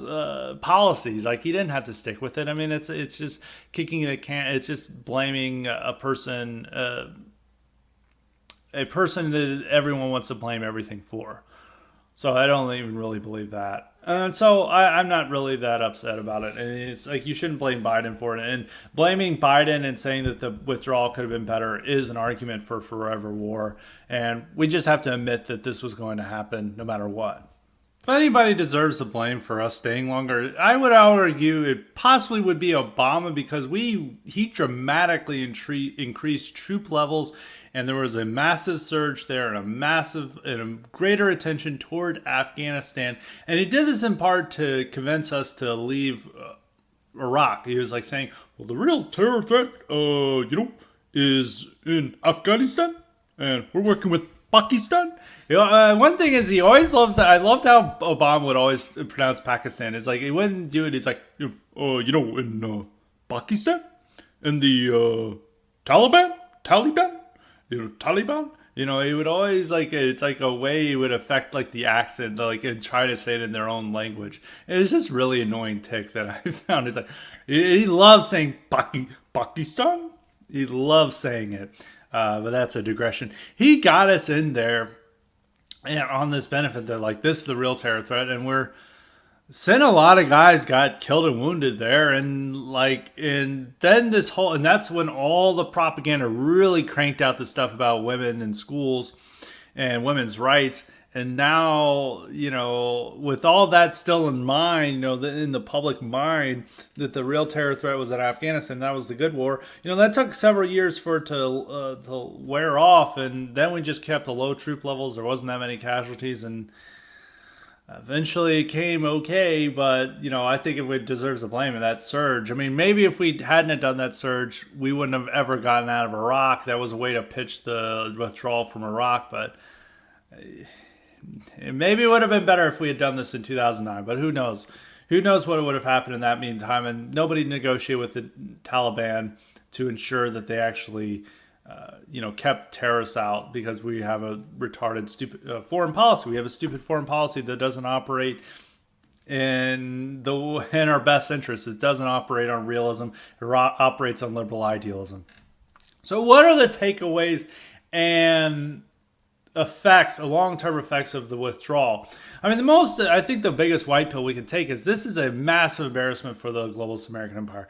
policies. Like, he didn't have to stick with it. I mean, it's just kicking the can. It's just blaming a person that everyone wants to blame everything for. So I don't even really believe that. And so I'm not really that upset about it. And it's like, you shouldn't blame Biden for it. And blaming Biden and saying that the withdrawal could have been better is an argument for forever war. And we just have to admit that this was going to happen no matter what. If anybody deserves the blame for us staying longer, I would argue it possibly would be Obama, because he dramatically increased troop levels, and there was a massive surge there and a greater attention toward Afghanistan. And he did this in part to convince us to leave Iraq. He was like saying, well, the real terror threat, is in Afghanistan, and we're working with Pakistan. One thing is, he always loves. I loved how Obama would always pronounce Pakistan. It's like, he wouldn't do it. He's like, in Pakistan, and the Taliban. He would always it's like a way he would affect the accent, and try to say it in their own language. It's just really annoying tick that I found. It's like, he loves saying Pakistan. He loves saying it. But that's a digression. He got us in there and on this benefit that this is the real terror threat, and we're seeing a lot of guys got killed and wounded there, and then and that's when all the propaganda really cranked out the stuff about women in schools and women's rights. And now, with all that still in mind, in the public mind, that the real terror threat was in Afghanistan, that was the good war. That took several years for it to wear off, and then we just kept the low troop levels. There wasn't that many casualties, and eventually it came okay. But I think it deserves the blame of that surge. I mean, maybe if we hadn't done that surge, we wouldn't have ever gotten out of Iraq. That was a way to pitch the withdrawal from Iraq, but maybe it would have been better if we had done this in 2009, but who knows? Who knows what would have happened in that meantime? And nobody negotiated with the Taliban to ensure that they actually, kept terrorists out, because we have a retarded, stupid foreign policy. We have a stupid foreign policy that doesn't operate in our best interests. It doesn't operate on realism. It operates on liberal idealism. So what are the takeaways and effects, long-term effects of the withdrawal. I mean, I think the biggest white pill we can take is this is a massive embarrassment for the globalist American empire.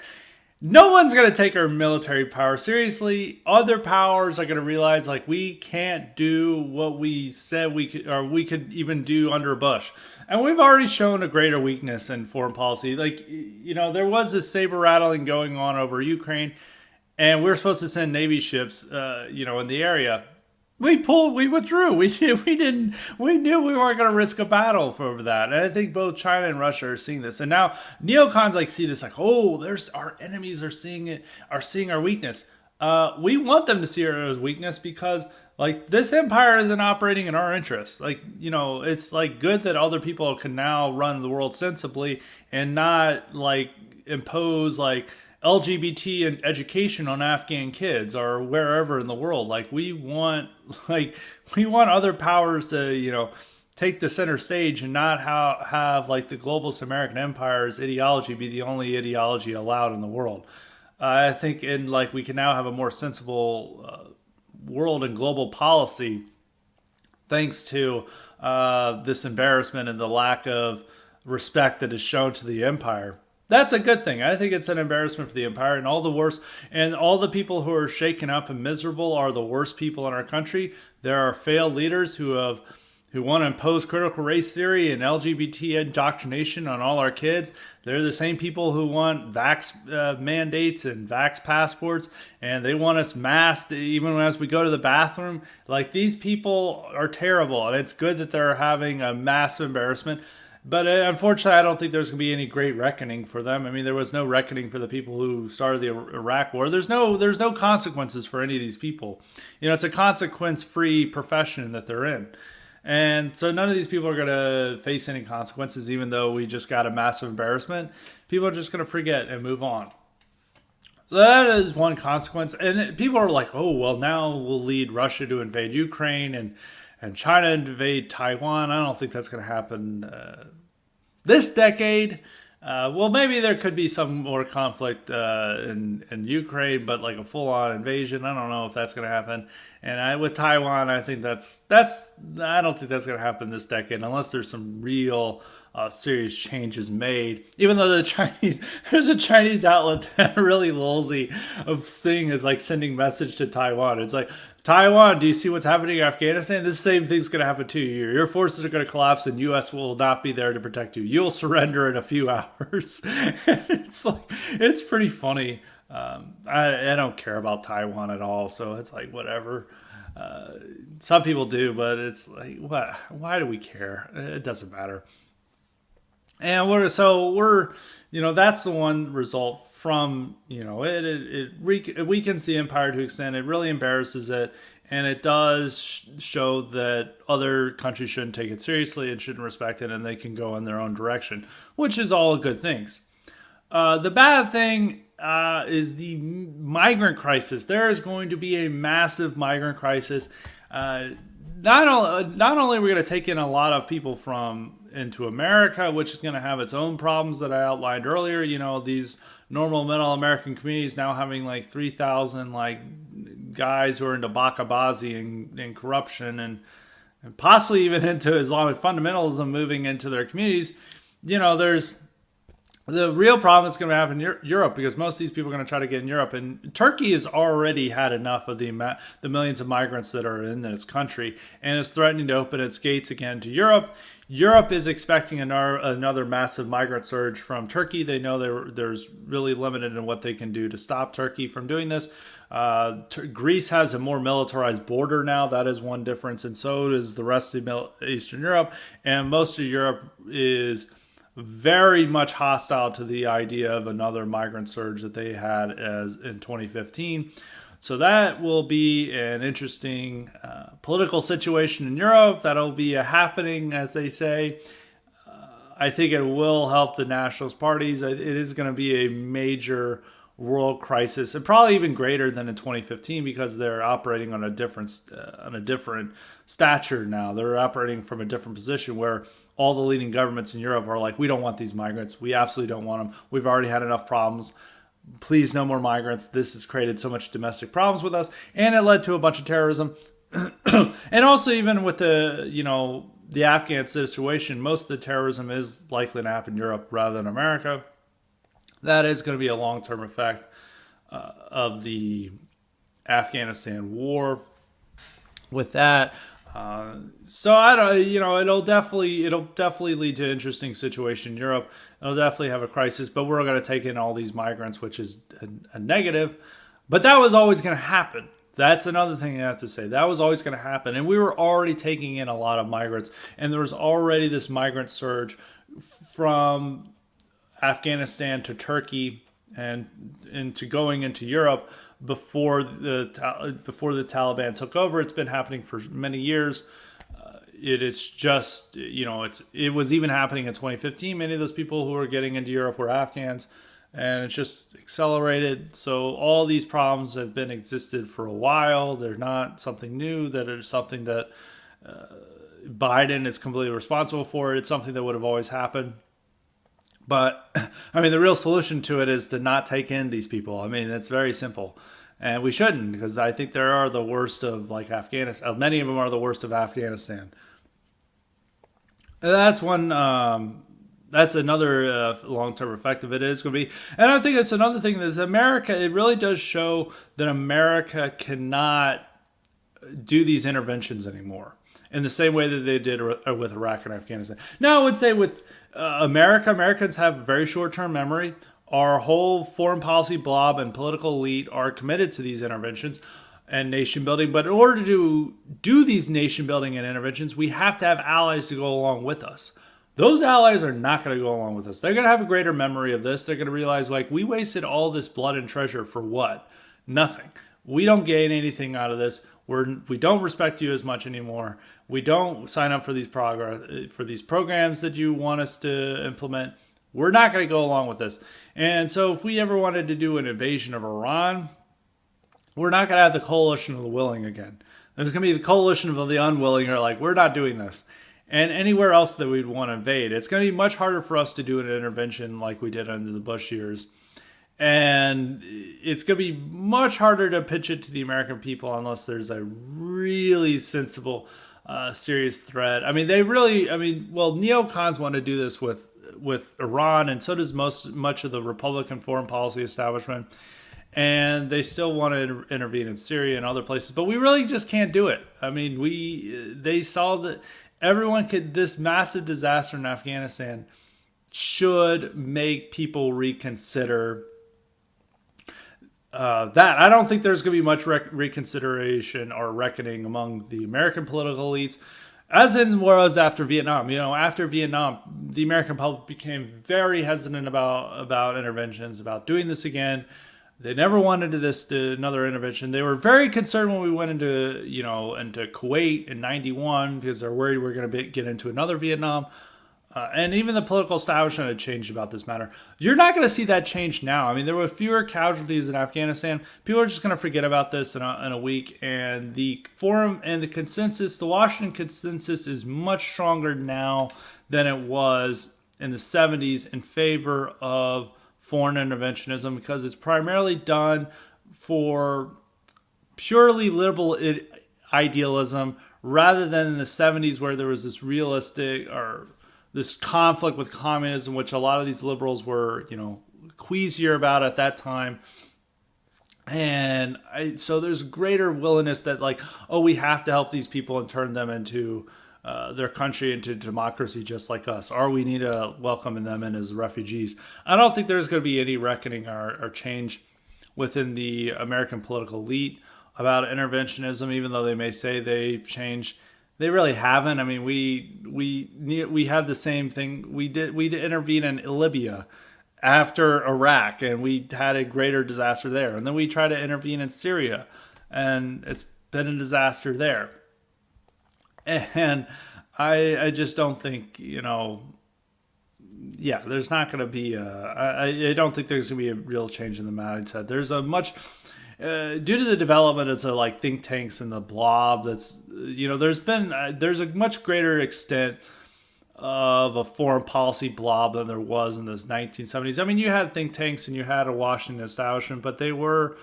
No one's going to take our military power seriously. Other powers are going to realize like we can't do what we said we could, or we could even do under Bush. And we've already shown a greater weakness in foreign policy. Like, there was this saber rattling going on over Ukraine, and we were supposed to send Navy ships, in the area. We withdrew. We didn't. We knew we weren't going to risk a battle over that. And I think both China and Russia are seeing this. And now neocons see this there's our enemies are seeing our weakness. We want them to see our weakness because this empire isn't operating in our interests. It's good that other people can now run the world sensibly and not impose LGBT and education on Afghan kids or wherever in the world. We want other powers to, take the center stage and not have the globalist American empire's ideology be the only ideology allowed in the world. I think we can now have a more sensible world and global policy thanks to this embarrassment and the lack of respect that is shown to the empire. That's a good thing. I think it's an embarrassment for the empire, and all the people who are shaken up and miserable are the worst people in our country. There are failed leaders who want to impose critical race theory and LGBT indoctrination on all our kids. They're the same people who want vax mandates and vax passports, and they want us masked even as we go to the bathroom. These people are terrible, and it's good that they're having a massive embarrassment. But unfortunately, I don't think there's going to be any great reckoning for them. I mean, there was no reckoning for the people who started the Iraq War. There's no consequences for any of these people. It's a consequence-free profession that they're in. And so none of these people are going to face any consequences, even though we just got a massive embarrassment. People are just going to forget and move on. So that is one consequence. And people are like, oh, well, now we'll lead Russia to invade Ukraine and China invade Taiwan. I don't think that's going to happen this decade. Well, maybe there could be some more conflict in Ukraine, but a full-on invasion, I don't know if that's going to happen. And with Taiwan, I think I don't think that's going to happen this decade unless there's some real serious changes made. Even though there's a Chinese outlet that really lousy of seeing is sending message to Taiwan. It's Taiwan, do you see what's happening in Afghanistan? This same thing's going to happen to you. Your forces are going to collapse and U.S. will not be there to protect you. You'll surrender in a few hours. It's pretty funny. I don't care about Taiwan at all, so it's whatever. Some people do, but it's what? Why do we care? It doesn't matter. And that's the one result from, it weakens the empire to an extent. It really embarrasses it. And it does show that other countries shouldn't take it seriously and shouldn't respect it, and they can go in their own direction, which is all good things. The bad thing is the migrant crisis. There is going to be a massive migrant crisis. Not only are we going to take in a lot of people into America, which is going to have its own problems that I outlined earlier. These normal middle American communities now having 3,000 guys who are into bakabazi and corruption and possibly even into Islamic fundamentalism moving into their communities. There's the real problem that's going to happen in Europe, because most of these people are going to try to get in Europe. And Turkey has already had enough of the millions of migrants that are in its country and is threatening to open its gates again to Europe. Europe is expecting another massive migrant surge from Turkey. They know there's really limited in what they can do to stop Turkey from doing this. Greece has a more militarized border now. That is one difference. And so does the rest of Eastern Europe. And most of Europe is very much hostile to the idea of another migrant surge that they had as in 2015. So that will be an interesting political situation in Europe. That'll be happening, as they say. I think it will help the nationalist parties. It is going to be a major world crisis, and probably even greater than in 2015, because they're operating on a different stature now. They're operating from a different position where all the leading governments in Europe are we don't want these migrants. We absolutely don't want them. We've already had enough problems. Please, no more migrants. This has created so much domestic problems with us, and it led to a bunch of terrorism. And also, even with the Afghan situation, most of the terrorism is likely to happen in Europe rather than America. That is going to be a long term effect of the Afghanistan war. With that, so I don't, it'll definitely lead to an interesting situation in Europe. It'll definitely have a crisis, but we're going to take in all these migrants, which is a negative. But that was always going to happen. That's another thing I have to say. That was always going to happen. And we were already taking in a lot of migrants. And there was already this migrant surge from Afghanistan to Turkey and into going into Europe before the Taliban took over. It's been happening for many years. It's just, it was even happening in 2015. Many of those people who were getting into Europe were Afghans, and it's just accelerated. So all these problems have been existed for a while. They're not something new. That is something that Biden is completely responsible for. It's something that would have always happened. But I mean, the real solution to it is to not take in these people. I mean, it's very simple. And we shouldn't, because I think there are the worst of like Afghanistan. Many of them are the worst of Afghanistan. That's one. That's another long-term effect of it is going to be. And I think it's another thing that is America. It really does show that America cannot do these interventions anymore in the same way that they did with Iraq and Afghanistan. Now, I would say with Americans have very short-term memory. Our whole foreign policy blob and political elite are committed to these interventions and nation building. But in order to do these nation building and interventions, we have to have allies to go along with us. Those allies are not going to go along with us. They're going to have a greater memory of this. They're going to realize, like, we wasted all this blood and treasure for what? Nothing. We don't gain anything out of this. We don't respect you as much anymore. We don't sign up for these programs that you want us to implement. We're not going to go along with this. And so if we ever wanted to do an invasion of Iran, we're not going to have the coalition of the willing again. There's going to be the coalition of the unwilling who are like, we're not doing this. And anywhere else that we'd want to invade, it's going to be much harder for us to do an intervention like we did under the Bush years. And it's going to be much harder to pitch it to the American people unless there's a really sensible, serious threat. I mean, neocons want to do this with Iran, and so does much of the Republican foreign policy establishment. And they still want to intervene in Syria and other places, but we really just can't do it. I mean, they saw that this massive disaster in Afghanistan should make people reconsider that. I don't think there's going to be much reconsideration or reckoning among the American political elites, as in was after Vietnam. After Vietnam, the American public became very hesitant about interventions, about doing this again. They never wanted another intervention. They were very concerned when we went into Kuwait in '91 because they're worried we're going to get into another Vietnam. And even the political establishment had changed about this matter. You're not going to see that change now. I mean, there were fewer casualties in Afghanistan. People are just going to forget about this in a week. And the forum and the consensus, the Washington consensus, is much stronger now than it was in the 70s in favor of foreign interventionism, because it's primarily done for purely liberal idealism rather than in the 70s where there was this realistic or this conflict with communism, which a lot of these liberals were, queasier about at that time. And so there's greater willingness that we have to help these people and turn them into their country into democracy just like us, or we need to welcome them in as refugees. I don't think there's going to be any reckoning or change within the American political elite about interventionism, even though they may say they've changed. They really haven't. I mean, we had the same thing. We did intervene in Libya after Iraq, and we had a greater disaster there. And then we tried to intervene in Syria, and it's been a disaster there. And I just don't think, there's not going to be I don't think there's going to be a real change in the mindset. There's a much, due to the development of think tanks and the blob, there's a much greater extent of a foreign policy blob than there was in the 1970s. I mean, you had think tanks and you had a Washington establishment, but they were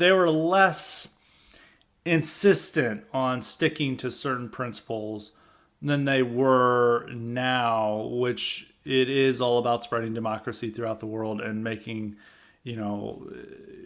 less insistent on sticking to certain principles than they were now, which it is all about spreading democracy throughout the world and making, you know,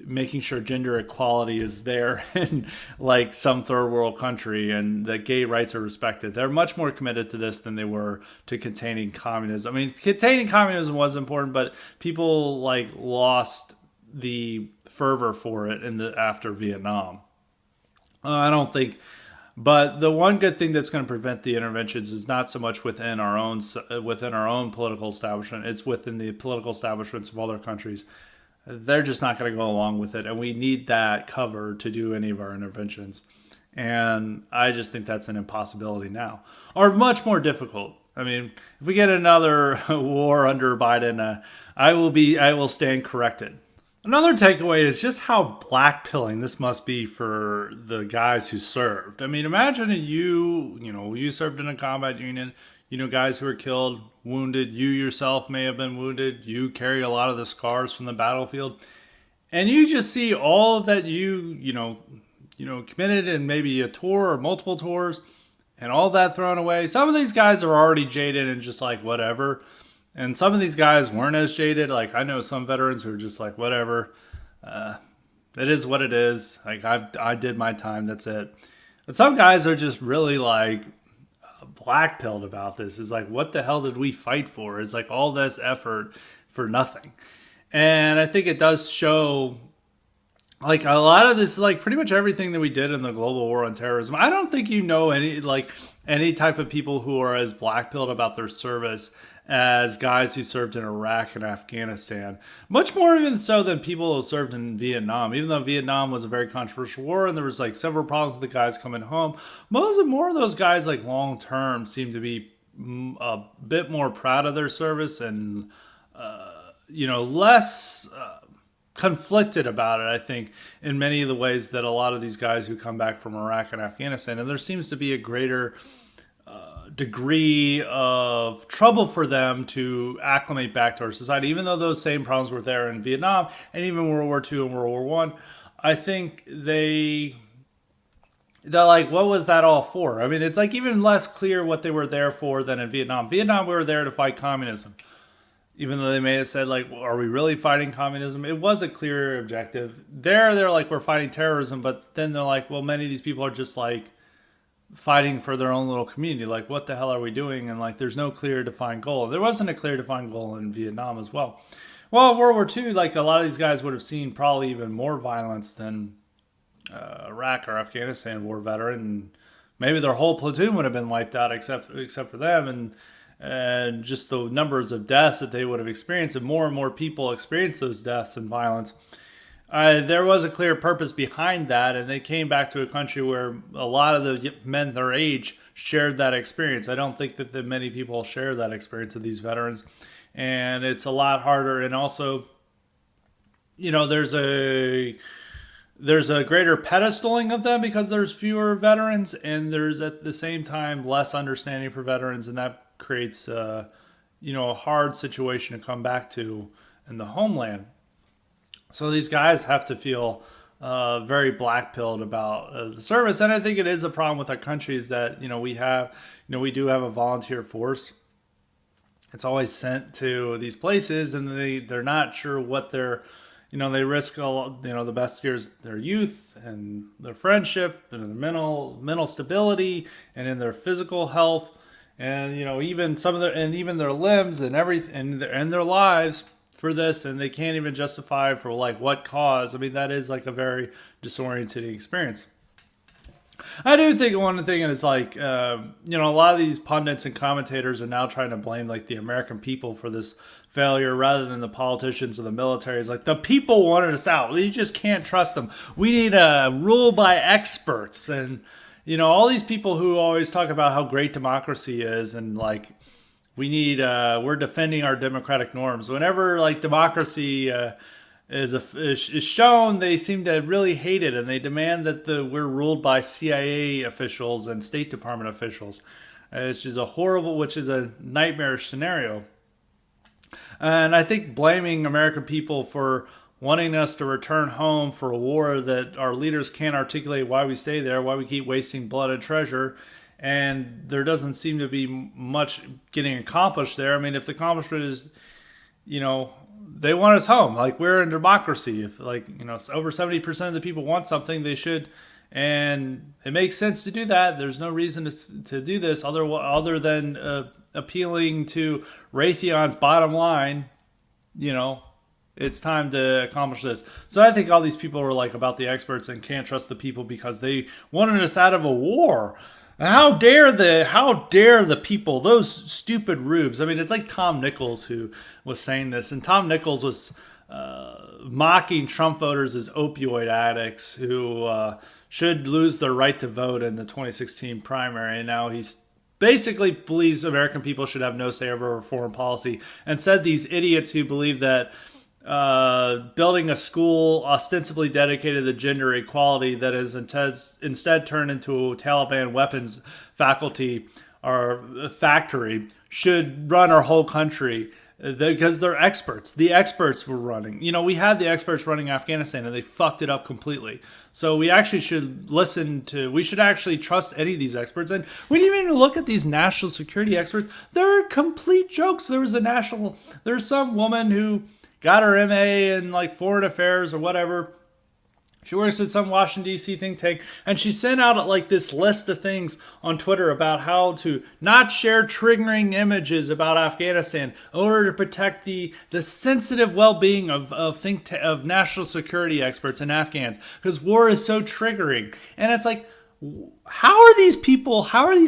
making sure gender equality is there in like some third world country and that gay rights are respected. They're much more committed to this than they were to containing communism. I mean, containing communism was important, but people like lost the fervor for it in the after Vietnam. I don't think, but the one good thing that's going to prevent the interventions is not so much within our own political establishment. It's within the political establishments of other countries. They're just not going to go along with it, and we need that cover to do any of our interventions. And I just think that's an impossibility now, or much more difficult. I mean, if we get another war under Biden, I will stand corrected. Another takeaway is just how blackpilling this must be for the guys who served. I mean, imagine you served in a combat unit, guys who were killed, wounded. You yourself may have been wounded. You carry a lot of the scars from the battlefield. And you just see all that committed in maybe a tour or multiple tours and all that thrown away. Some of these guys are already jaded and just like, whatever. And some of these guys weren't as jaded. Like I know some veterans who are just like, whatever, it is what it is. Like I did my time. That's it. But some guys are just really like blackpilled about this. Is like, what the hell did we fight for? It's like all this effort for nothing. And I think it does show like a lot of this, like pretty much everything that we did in the global war on terrorism. I don't think any type of people who are as blackpilled about their service as guys who served in Iraq and Afghanistan. Much more even so than people who served in Vietnam. Even though Vietnam was a very controversial war and there was like several problems with the guys coming home, more of those guys like long term seem to be a bit more proud of their service and less conflicted about it, I think, in many of the ways that a lot of these guys who come back from Iraq and Afghanistan. And there seems to be a greater degree of trouble for them to acclimate back to our society, even though those same problems were there in Vietnam and even World War II and World War One. I think they're like, what was that all for? I mean, it's like even less clear what they were there for than in Vietnam. Vietnam, we were there to fight communism. Even though they may have said, like, are we really fighting communism? It was a clear objective. They're like, we're fighting terrorism. But then they're like, well, many of these people are just like fighting for their own little community. Like, what the hell are we doing? And like, there's no clear defined goal. There wasn't a clear defined goal in Vietnam as well. Well, World War II, like a lot of these guys would have seen probably even more violence than Iraq or Afghanistan war veteran. And maybe their whole platoon would have been wiped out except for them. And just the numbers of deaths that they would have experienced, and more people experience those deaths and violence. There was a clear purpose behind that, and they came back to a country where a lot of the men their age shared that experience. I don't think that many people share that experience of these veterans, and it's a lot harder. And also, there's a greater pedestaling of them because there's fewer veterans, and there's at the same time less understanding for veterans, and that creates a hard situation to come back to in the homeland. So these guys have to feel very black-pilled about the service, and I think it is a problem with our country is that we do have a volunteer force. It's always sent to these places, and they're not sure what they're. They risk a lot, the best years, their youth and their friendship and their mental stability and in their physical health. And even some of even their limbs and everything and their lives for this, and they can't even justify for like what cause. I mean, that is like a very disorienting experience. I do think one thing is like a lot of these pundits and commentators are now trying to blame like the American people for this failure rather than the politicians or the military. It's like the people wanted us out. You just can't trust them. We need a rule by experts and. All these people who always talk about how great democracy is and like we're defending our democratic norms. Whenever like democracy is shown, they seem to really hate it and they demand that we're ruled by CIA officials and State Department officials, which is a nightmarish scenario. And I think blaming American people for wanting us to return home for a war that our leaders can't articulate why we stay there, why we keep wasting blood and treasure. And there doesn't seem to be much getting accomplished there. I mean, if the accomplishment is, they want us home. Like, we're in democracy. If, over 70% of the people want something, they should. And it makes sense to do that. There's no reason to do this other than appealing to Raytheon's bottom line. It's time to accomplish this. So I think all these people were like about the experts and can't trust the people because they wanted us out of a war. How dare the people, those stupid rubes. I mean, it's like Tom Nichols who was saying this, and Tom Nichols was mocking Trump voters as opioid addicts who should lose their right to vote in the 2016 primary. And now he's basically believes American people should have no say over foreign policy, and said these idiots who believe that building a school ostensibly dedicated to gender equality that is instead turned into a Taliban weapons faculty or factory should run our whole country because they're experts. The experts were running. We had the experts running Afghanistan and they fucked it up completely. So we actually should we should actually trust any of these experts. And when you even look at these national security experts, they're complete jokes. There's some woman who got her MA in foreign affairs or whatever. She works at some Washington, D.C. think tank, and she sent out this list of things on Twitter about how to not share triggering images about Afghanistan in order to protect the sensitive well-being of national security experts and Afghans, because war is so triggering. And it's like, how are these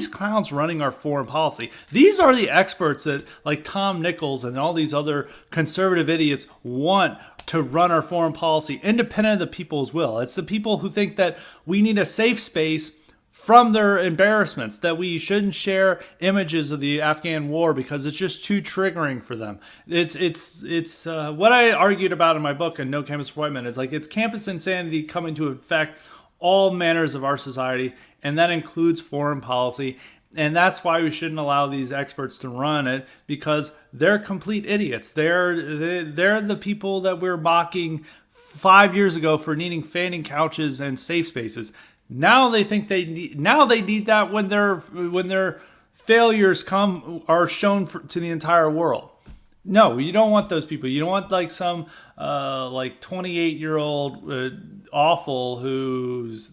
clowns running our foreign policy? These are the experts that, like Tom Nichols and all these other conservative idiots, want to run our foreign policy independent of the people's will. It's the people who think that we need a safe space from their embarrassments, that we shouldn't share images of the Afghan war because it's just too triggering for them. It's what I argued about in my book, and No Campus for White Men, is it's campus insanity coming to affect all manners of our society, and that includes foreign policy. And that's why we shouldn't allow these experts to run it, because they're complete idiots. They're the people that we're mocking 5 years ago for needing fanning couches and safe spaces. Now they think they need that when their failures are shown to the entire world. No, you don't want those people. You don't want some 28-year-old awful who's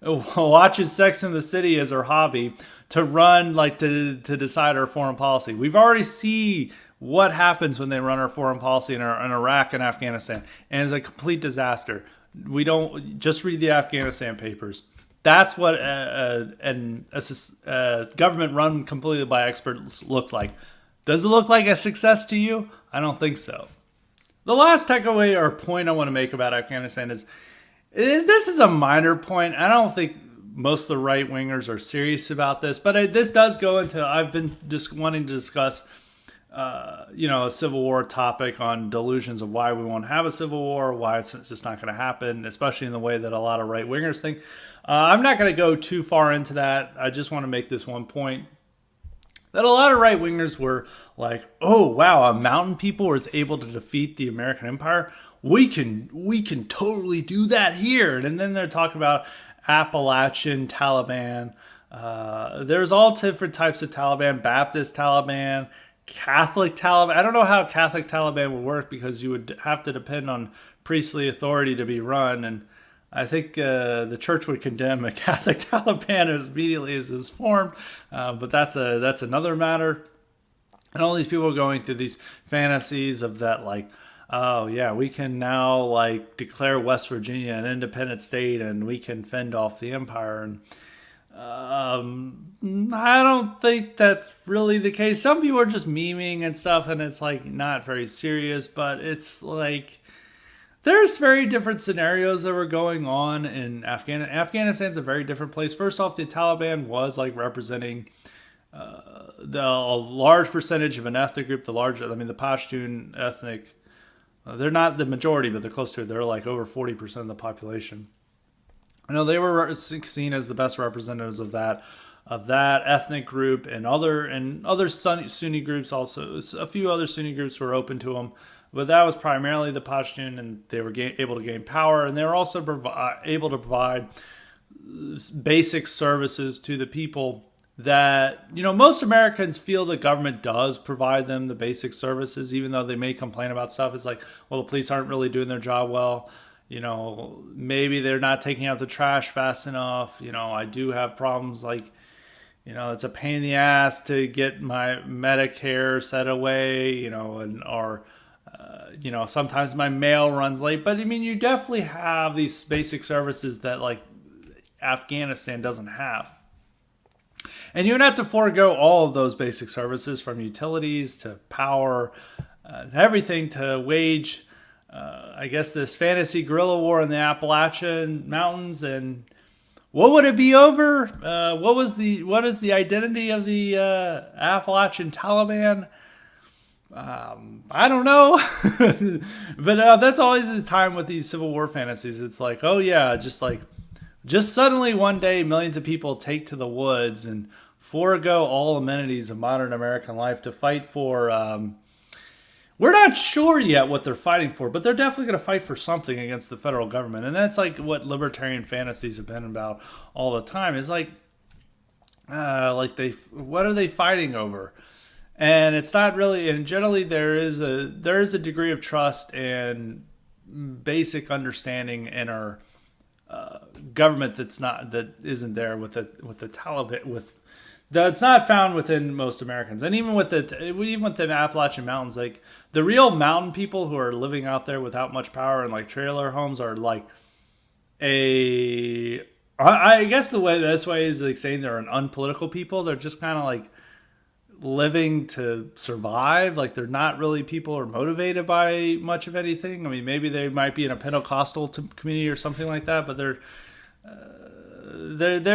watches Sex and the City as her hobby to run to decide our foreign policy. We've already seen what happens when they run our foreign policy in Iraq and Afghanistan, and it's a complete disaster. We don't just read the Afghanistan papers. That's what a government run completely by experts looks like. Does it look like a success to you? I don't think so. The last takeaway or point I want to make about Afghanistan is, this is a minor point. I don't think most of the right-wingers are serious about this, but this does go into, I've been just wanting to discuss, a civil war topic on delusions of why we won't have a civil war, why it's just not going to happen, especially in the way that a lot of right-wingers think. I'm not going to go too far into that. I just want to make this one point, that a lot of right-wingers were like, oh, wow, a mountain people was able to defeat the American empire. We can totally do that here. And then they're talking about Appalachian Taliban. There's all different types of Taliban, Baptist Taliban, Catholic Taliban. I don't know how Catholic Taliban would work, because you would have to depend on priestly authority to be run. And I think the church would condemn a Catholic Taliban as immediately as it's formed. But that's another matter. And all these people are going through these fantasies of that, oh yeah, we can now declare West Virginia an independent state and we can fend off the empire. And I don't think that's really the case. Some people are just memeing and stuff, and it's not very serious, but it's there's very different scenarios that were going on in Afghanistan. Afghanistan's a very different place. First off, the Taliban was representing a large percentage of an ethnic group. The Pashtun ethnic. They're not the majority, but they're close to it. They're over 40% of the population. They were seen as the best representatives of that ethnic group, and other Sunni groups also. A few other Sunni groups were open to them, but that was primarily the Pashtun, and they were able to gain power, and they were also able to provide basic services to the people that, most Americans feel the government does provide them the basic services, even though they may complain about stuff. It's like, well, the police aren't really doing their job well. Maybe they're not taking out the trash fast enough. I do have problems like, it's a pain in the ass to get my Medicare set away, sometimes my mail runs late. But you definitely have these basic services that like Afghanistan doesn't have. And you would have to forego all of those basic services, from utilities to power, everything, to wage, this fantasy guerrilla war in the Appalachian Mountains. And what would it be over? What is the identity of the Appalachian Taliban? I don't know. But that's always the time with these Civil War fantasies. It's like, oh yeah, just suddenly one day millions of people take to the woods and forego all amenities of modern American life to fight for, we're not sure yet what they're fighting for, but they're definitely going to fight for something against the federal government. And that's like what libertarian fantasies have been about all the time. Is like what are they fighting over? And it's not really, and generally there is a degree of trust and basic understanding in our government that isn't there with the Taliban, that's not found within most Americans. And even with the Appalachian Mountains, like the real mountain people who are living out there without much power and like trailer homes are like I guess the best way is like saying they're an unpolitical people. They're just kind of like living to survive. Like they're not really people who are motivated by much of anything. Maybe they might be in a Pentecostal community or something like that, but they're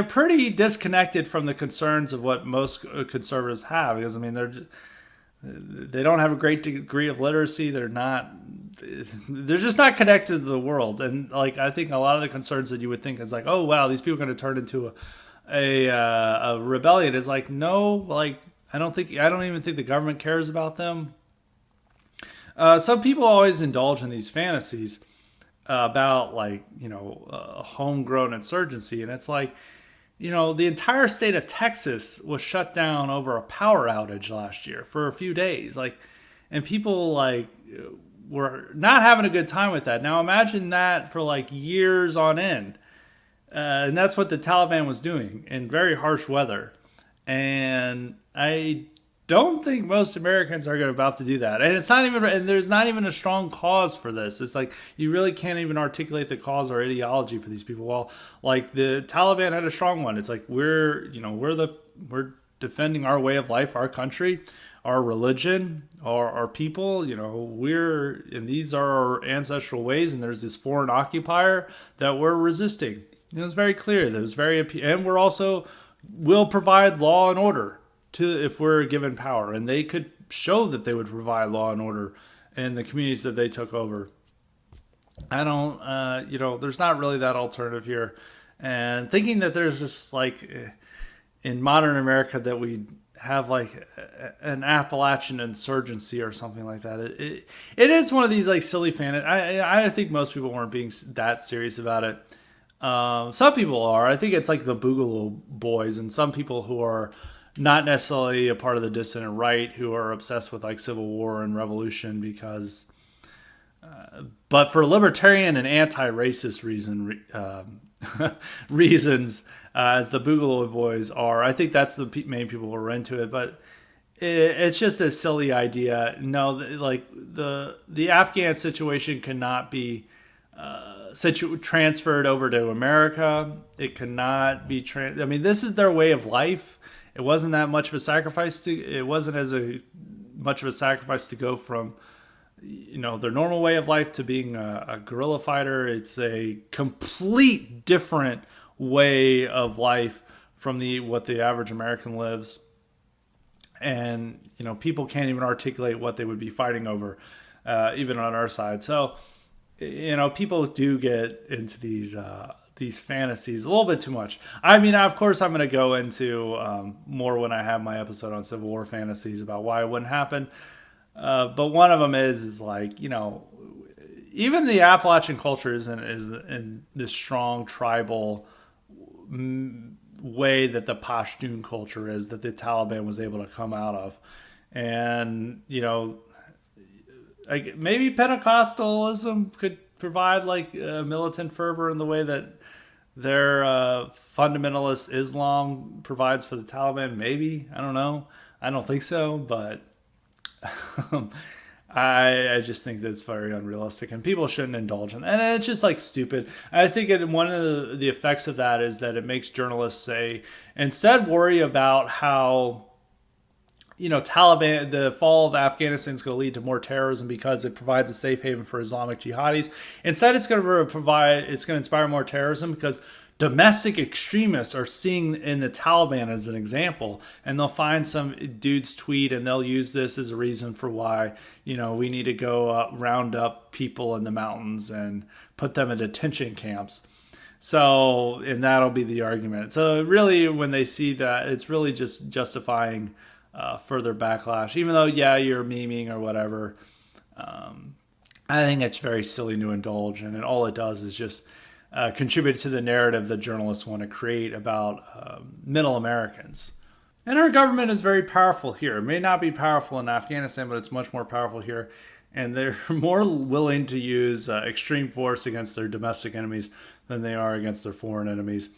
pretty disconnected from the concerns of what most conservatives have, because they don't have a great degree of literacy. They're just not connected to the world. And like I think a lot of the concerns that you would think is like, oh wow, these people are going to turn into a rebellion, is like, no, like I don't even think the government cares about them. Some people always indulge in these fantasies about like, a homegrown insurgency. And it's like, the entire state of Texas was shut down over a power outage last year for a few days. Like, and people like were not having a good time with that. Now imagine that for like years on end. And that's what the Taliban was doing in very harsh weather. And I don't think most Americans are about to do that. And there's not even a strong cause for this. It's like you really can't even articulate the cause or ideology for these people. Well, like the Taliban had a strong one. It's like we're defending our way of life, our country, our religion, our people. And these are our ancestral ways, and there's this foreign occupier that we're resisting. It was very clear. That was and we're also will provide law and order if we're given power. And they could show that they would provide law and order in the communities that they took over. I don't, there's not really that alternative here. And thinking that there's just like in modern America that we have like an Appalachian insurgency or something like that. It is one of these like silly I think most people weren't being that serious about it. Some people are. I think it's like the Boogaloo Boys and some people who are not necessarily a part of the dissident right who are obsessed with like Civil War and revolution because, but for libertarian and anti-racist reasons, as the Boogaloo Boys are, I think that's the main people who are into it. But it's just a silly idea. No, like the Afghan situation cannot be transferred over to America. It cannot be this is their way of life. It wasn't that much of a sacrifice it wasn't much of a sacrifice to go from their normal way of life to being a guerrilla fighter. It's a complete different way of life from what the average American lives. And people can't even articulate what they would be fighting over, even on our side. So people do get into these fantasies a little bit too much. Of course, I'm going to go into more when I have my episode on Civil War fantasies about why it wouldn't happen. But one of them is like, even the Appalachian culture is in this strong tribal way that the Pashtun culture is, that the Taliban was able to come out of. And, like maybe Pentecostalism could provide like militant fervor in the way that their fundamentalist Islam provides for the Taliban. Maybe. I don't know. I don't think so, but I just think that's very unrealistic, and people shouldn't indulge in. And it's just like stupid. I think one of the effects of that is that it makes journalists say, instead worry about how Taliban, the fall of Afghanistan is going to lead to more terrorism because it provides a safe haven for Islamic jihadis. Instead, it's going to inspire more terrorism because domestic extremists are seeing in the Taliban as an example, and they'll find some dude's tweet and they'll use this as a reason for why, we need to go round up people in the mountains and put them in detention camps. So, and that'll be the argument. So really, when they see that, it's really just justifying further backlash, even though, yeah, you're memeing or whatever. I think it's very silly to indulge, and all it does is just contribute to the narrative that journalists want to create about middle Americans. And our government is very powerful here. It may not be powerful in Afghanistan, but it's much more powerful here. And they're more willing to use extreme force against their domestic enemies than they are against their foreign enemies.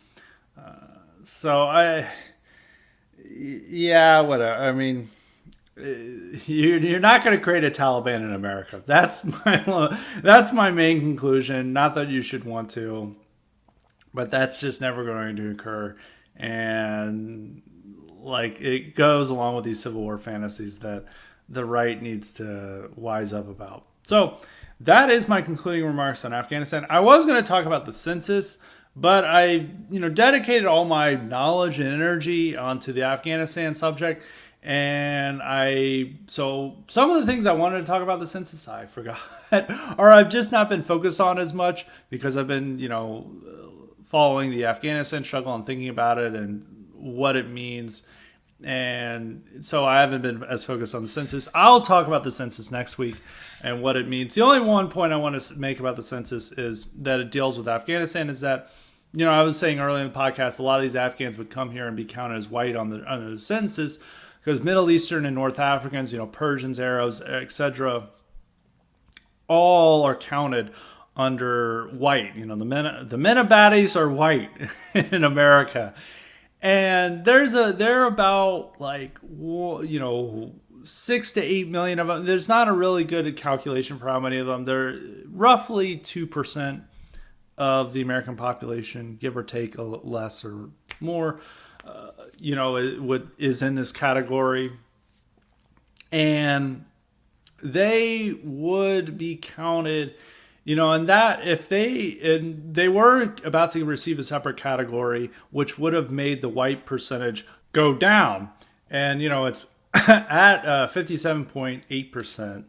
Yeah, whatever. I mean, you're not going to create a Taliban in America. That's my main conclusion. Not that you should want to, but that's just never going to occur. And like it goes along with these Civil War fantasies that the right needs to wise up about. So that is my concluding remarks on Afghanistan. I was going to talk about the census, but I, dedicated all my knowledge and energy onto the Afghanistan subject. And so some of the things I wanted to talk about the census, I forgot, or I've just not been focused on as much because I've been, following the Afghanistan struggle and thinking about it and what it means. And so I haven't been as focused on the census. I'll talk about the census next week and what it means. The only one point I want to make about the census is that it deals with Afghanistan is that, I was saying earlier in the podcast, a lot of these Afghans would come here and be counted as white on the census because Middle Eastern and North Africans, Persians, Arabs, etc., all are counted under white. The Menabadis are white in America. And they're about 6 to 8 million of them. There's not a really good calculation for how many of them. They're roughly 2% of the American population, give or take, less or more. Is in this category, and they would be counted. And that if they were about to receive a separate category, which would have made the white percentage go down. And, it's at 57.8%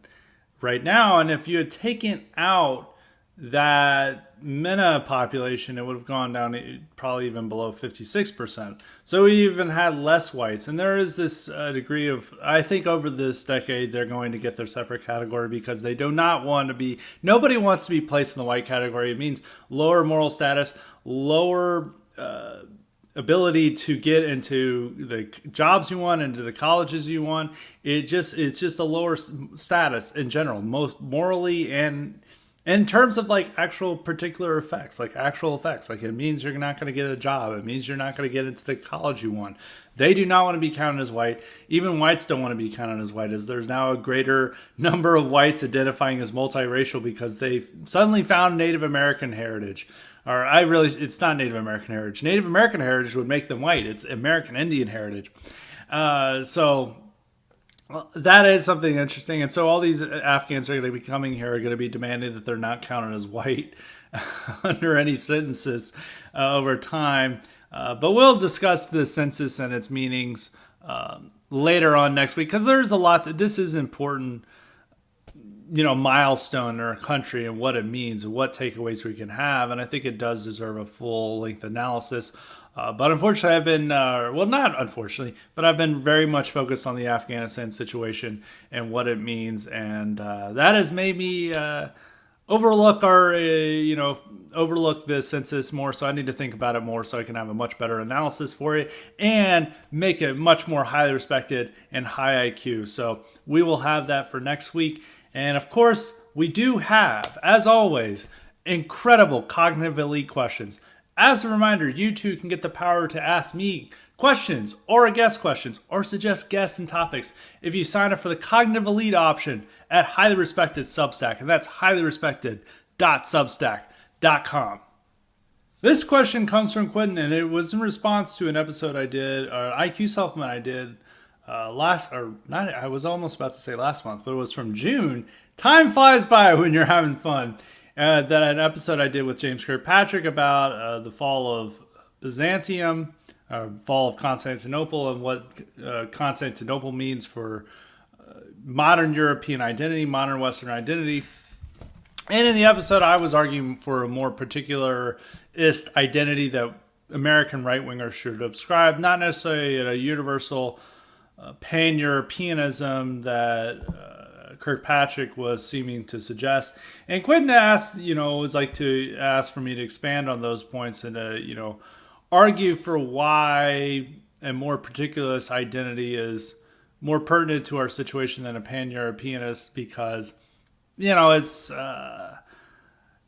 right now. And if you had taken out that MENA population, it would have gone down probably even below 56%. So we even had less whites. And there is this degree of, I think over this decade, they're going to get their separate category because they do not want to be, nobody wants to be placed in the white category. It means lower moral status, lower ability to get into the jobs you want, into the colleges you want. It's just a lower status in general, most morally and in terms of actual particular effects, like it means you're not going to get a job. It means you're not going to get into the college you want. They do not want to be counted as white. Even whites don't want to be counted as white, as there's now a greater number of whites identifying as multiracial because they've suddenly found Native American heritage. It's not Native American heritage. Native American heritage would make them white. It's American Indian heritage. Well, that is something interesting. And so all these Afghans are going to be coming here are going to be demanding that they're not counted as white under any sentences over time. But we'll discuss the census and its meanings later on next week because there's a lot this is important, milestone in our country and what it means and what takeaways we can have. And I think it does deserve a full length analysis But unfortunately, I've been, well, not unfortunately, but I've been very much focused on the Afghanistan situation and what it means. And that has made me overlook overlook the census more. So I need to think about it more so I can have a much better analysis for it and make it much more highly respected and high IQ. So we will have that for next week. And of course, we do have, as always, incredible cognitive elite questions. As a reminder, you too can get the power to ask me questions or guest questions or suggest guests and topics if you sign up for the Cognitive Elite option at Highly Respected Substack, and that's highly-respected.substack.com. This question comes from Quentin, and it was in response to an episode I did, or an IQ supplement I did I was almost about to say last month, but it was from June. Time flies by when you're having fun. That an episode I did with James Kirkpatrick about the fall of Byzantium, fall of Constantinople, and what Constantinople means for modern European identity, modern Western identity. And in the episode, I was arguing for a more particularist identity that American right-wingers should subscribe, not necessarily a universal pan-Europeanism that Kirkpatrick was seeming to suggest. And Quentin asked, was like to ask for me to expand on those points and to, argue for why a more particularist identity is more pertinent to our situation than a pan-Europeanist, because, it's, there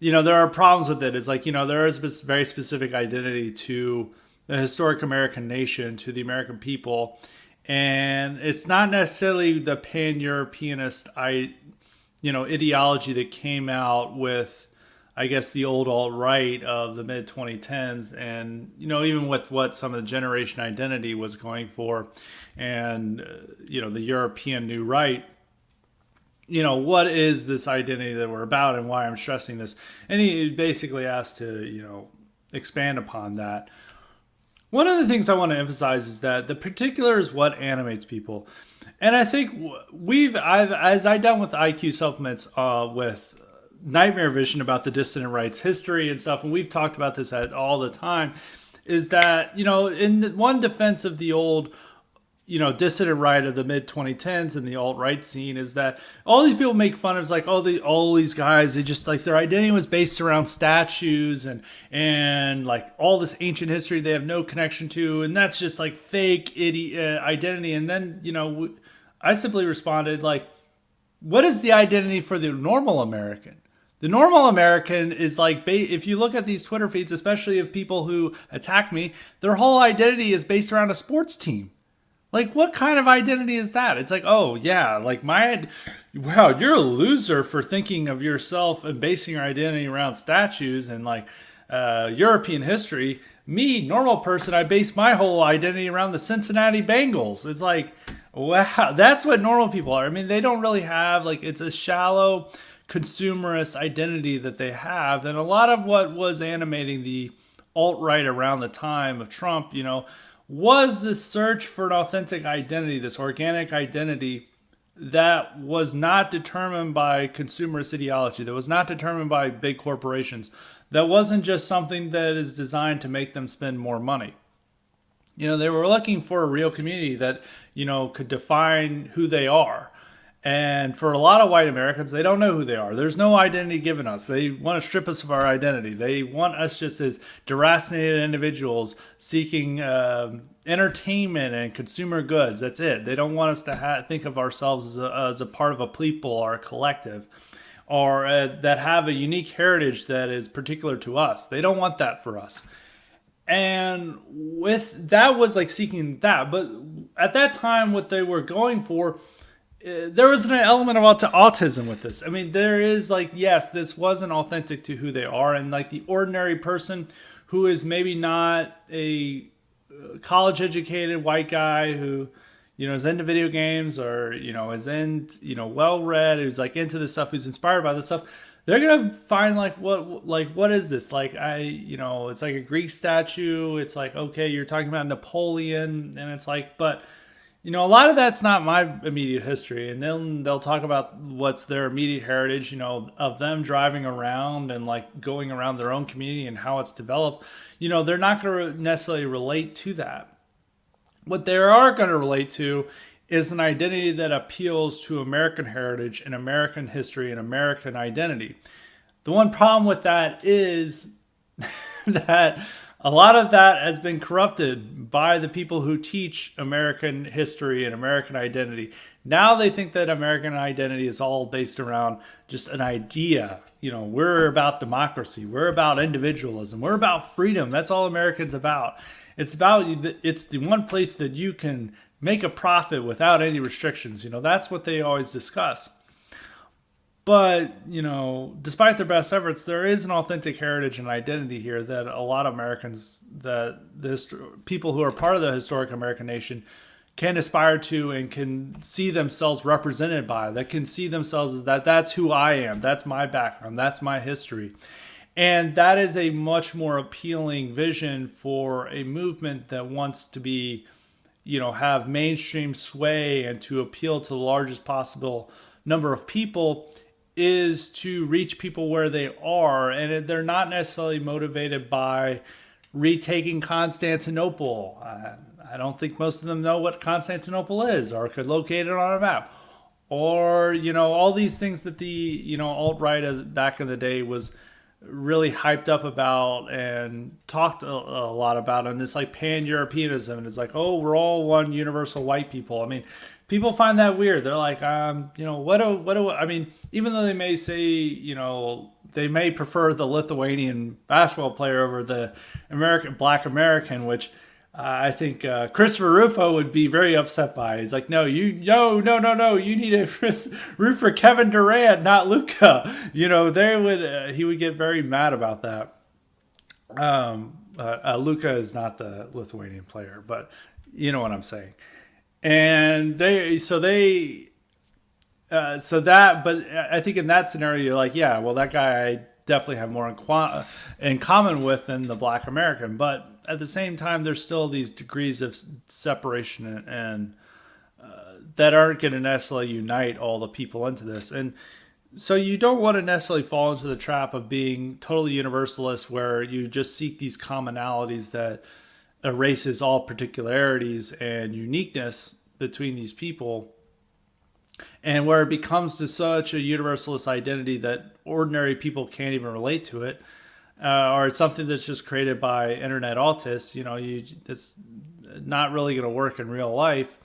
are problems with it. It's like, there is a very specific identity to the historic American nation, to the American people. And it's not necessarily the pan-Europeanist, ideology that came out with, I guess, the old alt-right of the mid-2010s, and even with what some of the generation identity was going for, and the European New Right. What is this identity that we're about, and why I'm stressing this? And he basically asked to expand upon that. One of the things I want to emphasize is that the particular is what animates people. And I think as I've done with IQ supplements with Nightmare Vision about the dissident right's history and stuff, and we've talked about this all the time, is that, in one defense of the old, dissident right of the mid-2010s and the alt-right scene is that all these people make fun of, it's like, all these guys, they just, like, their identity was based around statues and like all this ancient history they have no connection to, and that's just like fake identity. And then, I simply responded, like, what is the identity for the normal American? The normal American is like, if you look at these Twitter feeds, especially of people who attack me, their whole identity is based around a sports team. Like, what kind of identity is that? It's like, oh, yeah, like wow, you're a loser for thinking of yourself and basing your identity around statues and like European history. Me, normal person, I base my whole identity around the Cincinnati Bengals. It's like, wow, that's what normal people are. I mean, they don't really have, like, it's a shallow consumerist identity that they have. And a lot of what was animating the alt-right around the time of Trump, was this search for an authentic identity, this organic identity that was not determined by consumerist ideology, that was not determined by big corporations, that wasn't just something that is designed to make them spend more money. They were looking for a real community that, could define who they are. And for a lot of white Americans, they don't know who they are. There's no identity given us. They want to strip us of our identity. They want us just as deracinated individuals seeking entertainment and consumer goods. That's it. They don't want us to think of ourselves as a part of a people or a collective, or that have a unique heritage that is particular to us. They don't want that for us. And with that was like seeking that. But at that time, what they were going for, there was an element of autism with this. I mean, there is like, yes, this wasn't authentic to who they are. And like the ordinary person who is maybe not a college educated white guy who, is into video games or, is well read, who's like into this stuff, who's inspired by this stuff. They're going to find what is this? Like, it's like a Greek statue. It's like, okay, you're talking about Napoleon. And it's like, but A lot of that's not my immediate history, and then they'll talk about what's their immediate heritage, of them driving around and like going around their own community and how it's developed. They're not going to necessarily relate to that. What they are going to relate to is an identity that appeals to American heritage and American history and American identity. The one problem with that is that a lot of that has been corrupted by the people who teach American history and American identity. Now they think that American identity is all based around just an idea. We're about democracy. We're about individualism. We're about freedom. That's all Americans about. It's the one place that you can make a profit without any restrictions. That's what they always discuss. But, despite their best efforts, there is an authentic heritage and identity here that a lot of Americans, people who are part of the historic American nation, can aspire to and can see themselves represented by, that can see themselves as that's who I am, that's my background, that's my history. And that is a much more appealing vision for a movement that wants to be, have mainstream sway and to appeal to the largest possible number of people, is to reach people where they are. And they're not necessarily motivated by retaking Constantinople. I don't think most of them know what Constantinople is or could locate it on a map. Or, all these things that the, alt-right back in the day was really hyped up about and talked a lot about. And this like pan-Europeanism. And it's like, oh, we're all one universal white people. I mean, people find that weird. They're like, I mean, even though they may say, they may prefer the Lithuanian basketball player over the Black American, which I think Christopher Rufo would be very upset by. He's like, no. You need to root for Kevin Durant, not Luka. He would get very mad about that. Luka is not the Lithuanian player, but you know what I'm saying. And but I think in that scenario, you're like, yeah, well, that guy I definitely have more in common with than the Black American. But at the same time, there's still these degrees of separation and that aren't going to necessarily unite all the people into this. And so you don't want to necessarily fall into the trap of being totally universalist, where you just seek these commonalities that erases all particularities and uniqueness between these people, and where it becomes to such a universalist identity that ordinary people can't even relate to it, or it's something that's just created by internet autists. It's not really going to work in real life.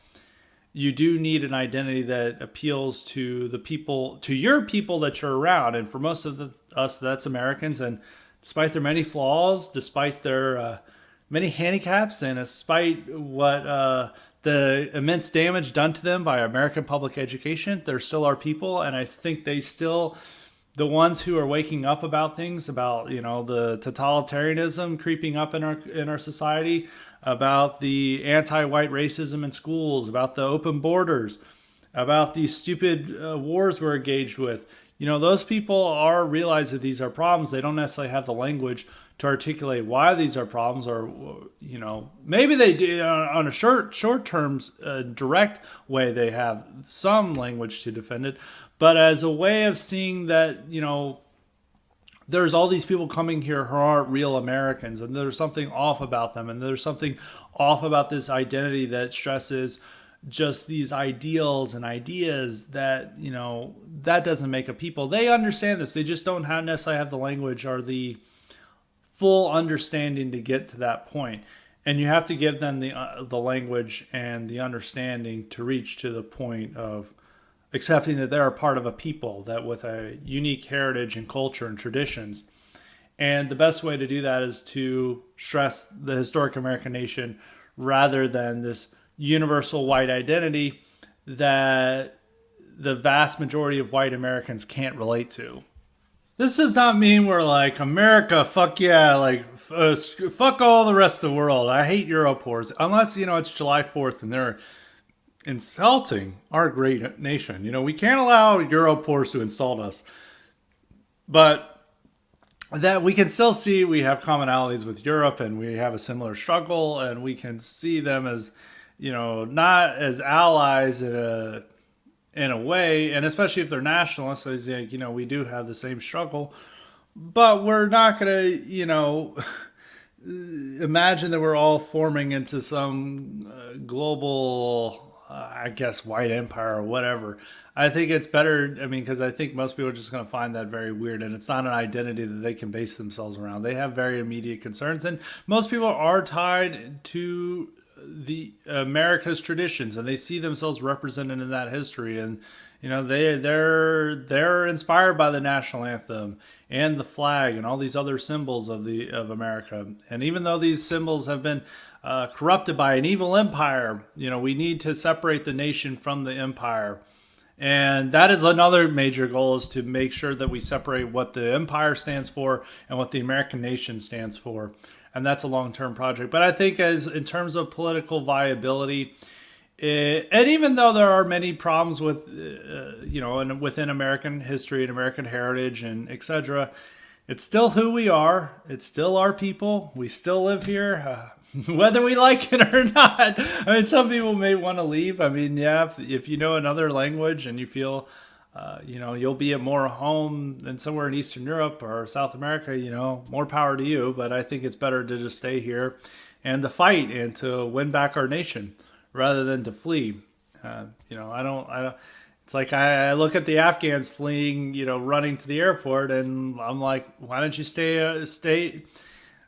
You do need an identity that appeals to the people, to your people that you're around. And for most of us, that's Americans. And despite their many flaws, despite their many handicaps, and despite what the immense damage done to them by American public education, they're still our people. And I think the ones who are waking up about things, about the totalitarianism creeping up in our society, about the anti-white racism in schools, about the open borders, about these stupid wars we're engaged with. Those people are realize that these are problems. They don't necessarily have the language to articulate why these are problems, or maybe they do on a short term direct way. They have some language to defend it, but as a way of seeing that there's all these people coming here who aren't real Americans, and there's something off about them, and there's something off about this identity that stresses just these ideals and ideas that that doesn't make a people. They understand this. They just don't necessarily have the language or the full understanding to get to that point. And you have to give them the language and the understanding to reach to the point of accepting that they're a part of a people that with a unique heritage and culture and traditions. And the best way to do that is to stress the historic American nation rather than this universal white identity that the vast majority of white Americans can't relate to. This does not mean we're like, America, fuck yeah, like, fuck all the rest of the world. I hate Europors. Unless, it's July 4th and they're insulting our great nation. We can't allow Europors to insult us. But that we can still see we have commonalities with Europe, and we have a similar struggle, and we can see them as, not as allies in a way, and especially if they're nationalists, as we do have the same struggle, but we're not going to, imagine that we're all forming into some global, I guess, white empire or whatever. I think it's better. I mean, because I think most people are just going to find that very weird, and it's not an identity that they can base themselves around. They have very immediate concerns, and most people are tied to the America's traditions, and they see themselves represented in that history, and they're inspired by the national anthem and the flag and all these other symbols of America. And even though these symbols have been corrupted by an evil empire, we need to separate the nation from the empire. And that is another major goal, is to make sure that we separate what the empire stands for and what the American nation stands for. And that's a long-term project. But I think in terms of political viability, and even though there are many problems with, and within American history and American heritage and etc., it's still who we are. It's still our people. We still live here, whether we like it or not. I mean, some people may want to leave. I mean, yeah, if you know another language and you feel, you'll be at more home than somewhere in Eastern Europe or South America, more power to you. But I think it's better to just stay here and to fight and to win back our nation, rather than to flee. I don't. It's like I look at the Afghans fleeing, running to the airport, and I'm like, why don't you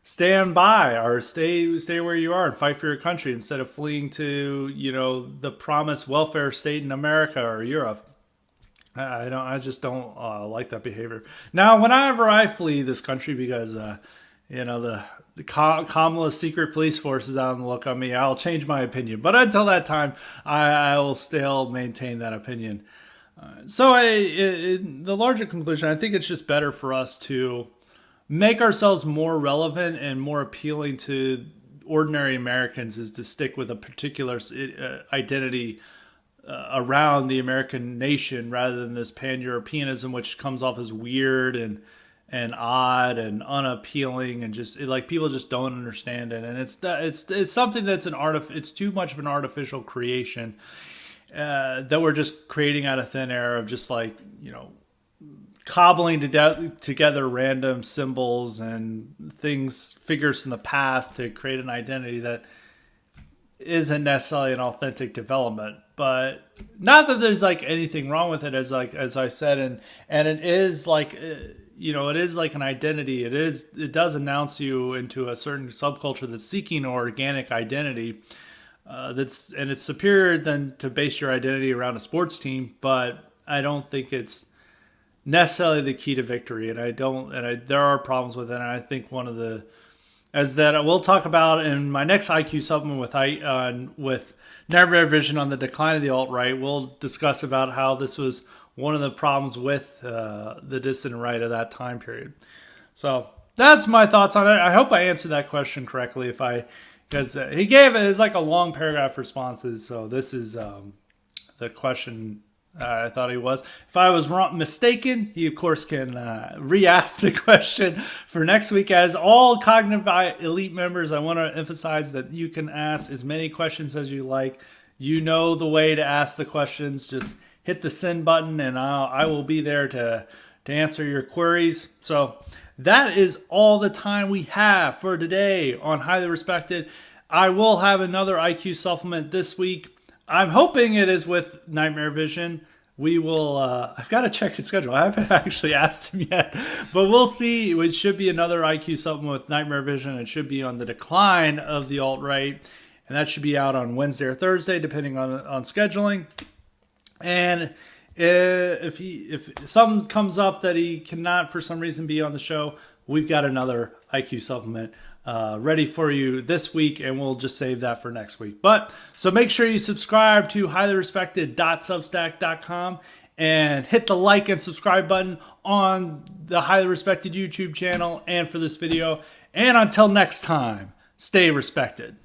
stand by or stay where you are and fight for your country instead of fleeing to, the promised welfare state in America or Europe? I just don't like that behavior. Now, whenever I flee this country because, the Kamala secret police force is out on the look on me, I'll change my opinion. But until that time, I will still maintain that opinion. The larger conclusion, I think it's just better for us to make ourselves more relevant and more appealing to ordinary Americans, is to stick with a particular identity around the American nation, rather than this pan-Europeanism, which comes off as weird and odd and unappealing, and just people just don't understand it. And it's something that's it's too much of an artificial creation that we're just creating out of thin air, of just cobbling together random symbols and figures from the past to create an identity that isn't necessarily an authentic development. But not that there's anything wrong with it, as I said, and it is it is like an identity. It does announce you into a certain subculture that's seeking an organic identity. It's superior than to base your identity around a sports team, but I don't think it's necessarily the key to victory. And there are problems with it. And I think one of as that we'll talk about in my next IQ supplement with Nightmare Vision on the decline of the alt-right. We'll discuss about how this was one of the problems with the dissident right of that time period. So that's my thoughts on it. I hope I answered that question correctly. Because he gave it as a long paragraph responses. So this is the question I thought he was. If I was mistaken, he of course can re-ask the question for next week. As all Cognitive Elite members, I want to emphasize that you can ask as many questions as you like. You know the way to ask the questions. Just hit the send button, and I will be there to answer your queries. So that is all the time we have for today on Highly Respected. I will have another IQ supplement this week. I'm hoping it is with Nightmare Vision. We will, I've got to check his schedule. I haven't actually asked him yet, but we'll see. It should be another IQ supplement with Nightmare Vision. It should be on the decline of the alt-right, and that should be out on Wednesday or Thursday, depending on scheduling. And if something comes up that he cannot for some reason be on the show, we've got another IQ supplement ready for you this week, and we'll just save that for next week. So make sure you subscribe to HighlyRespected.substack.com and hit the like and subscribe button on the Highly Respected YouTube channel and for this video. And until next time, stay respected.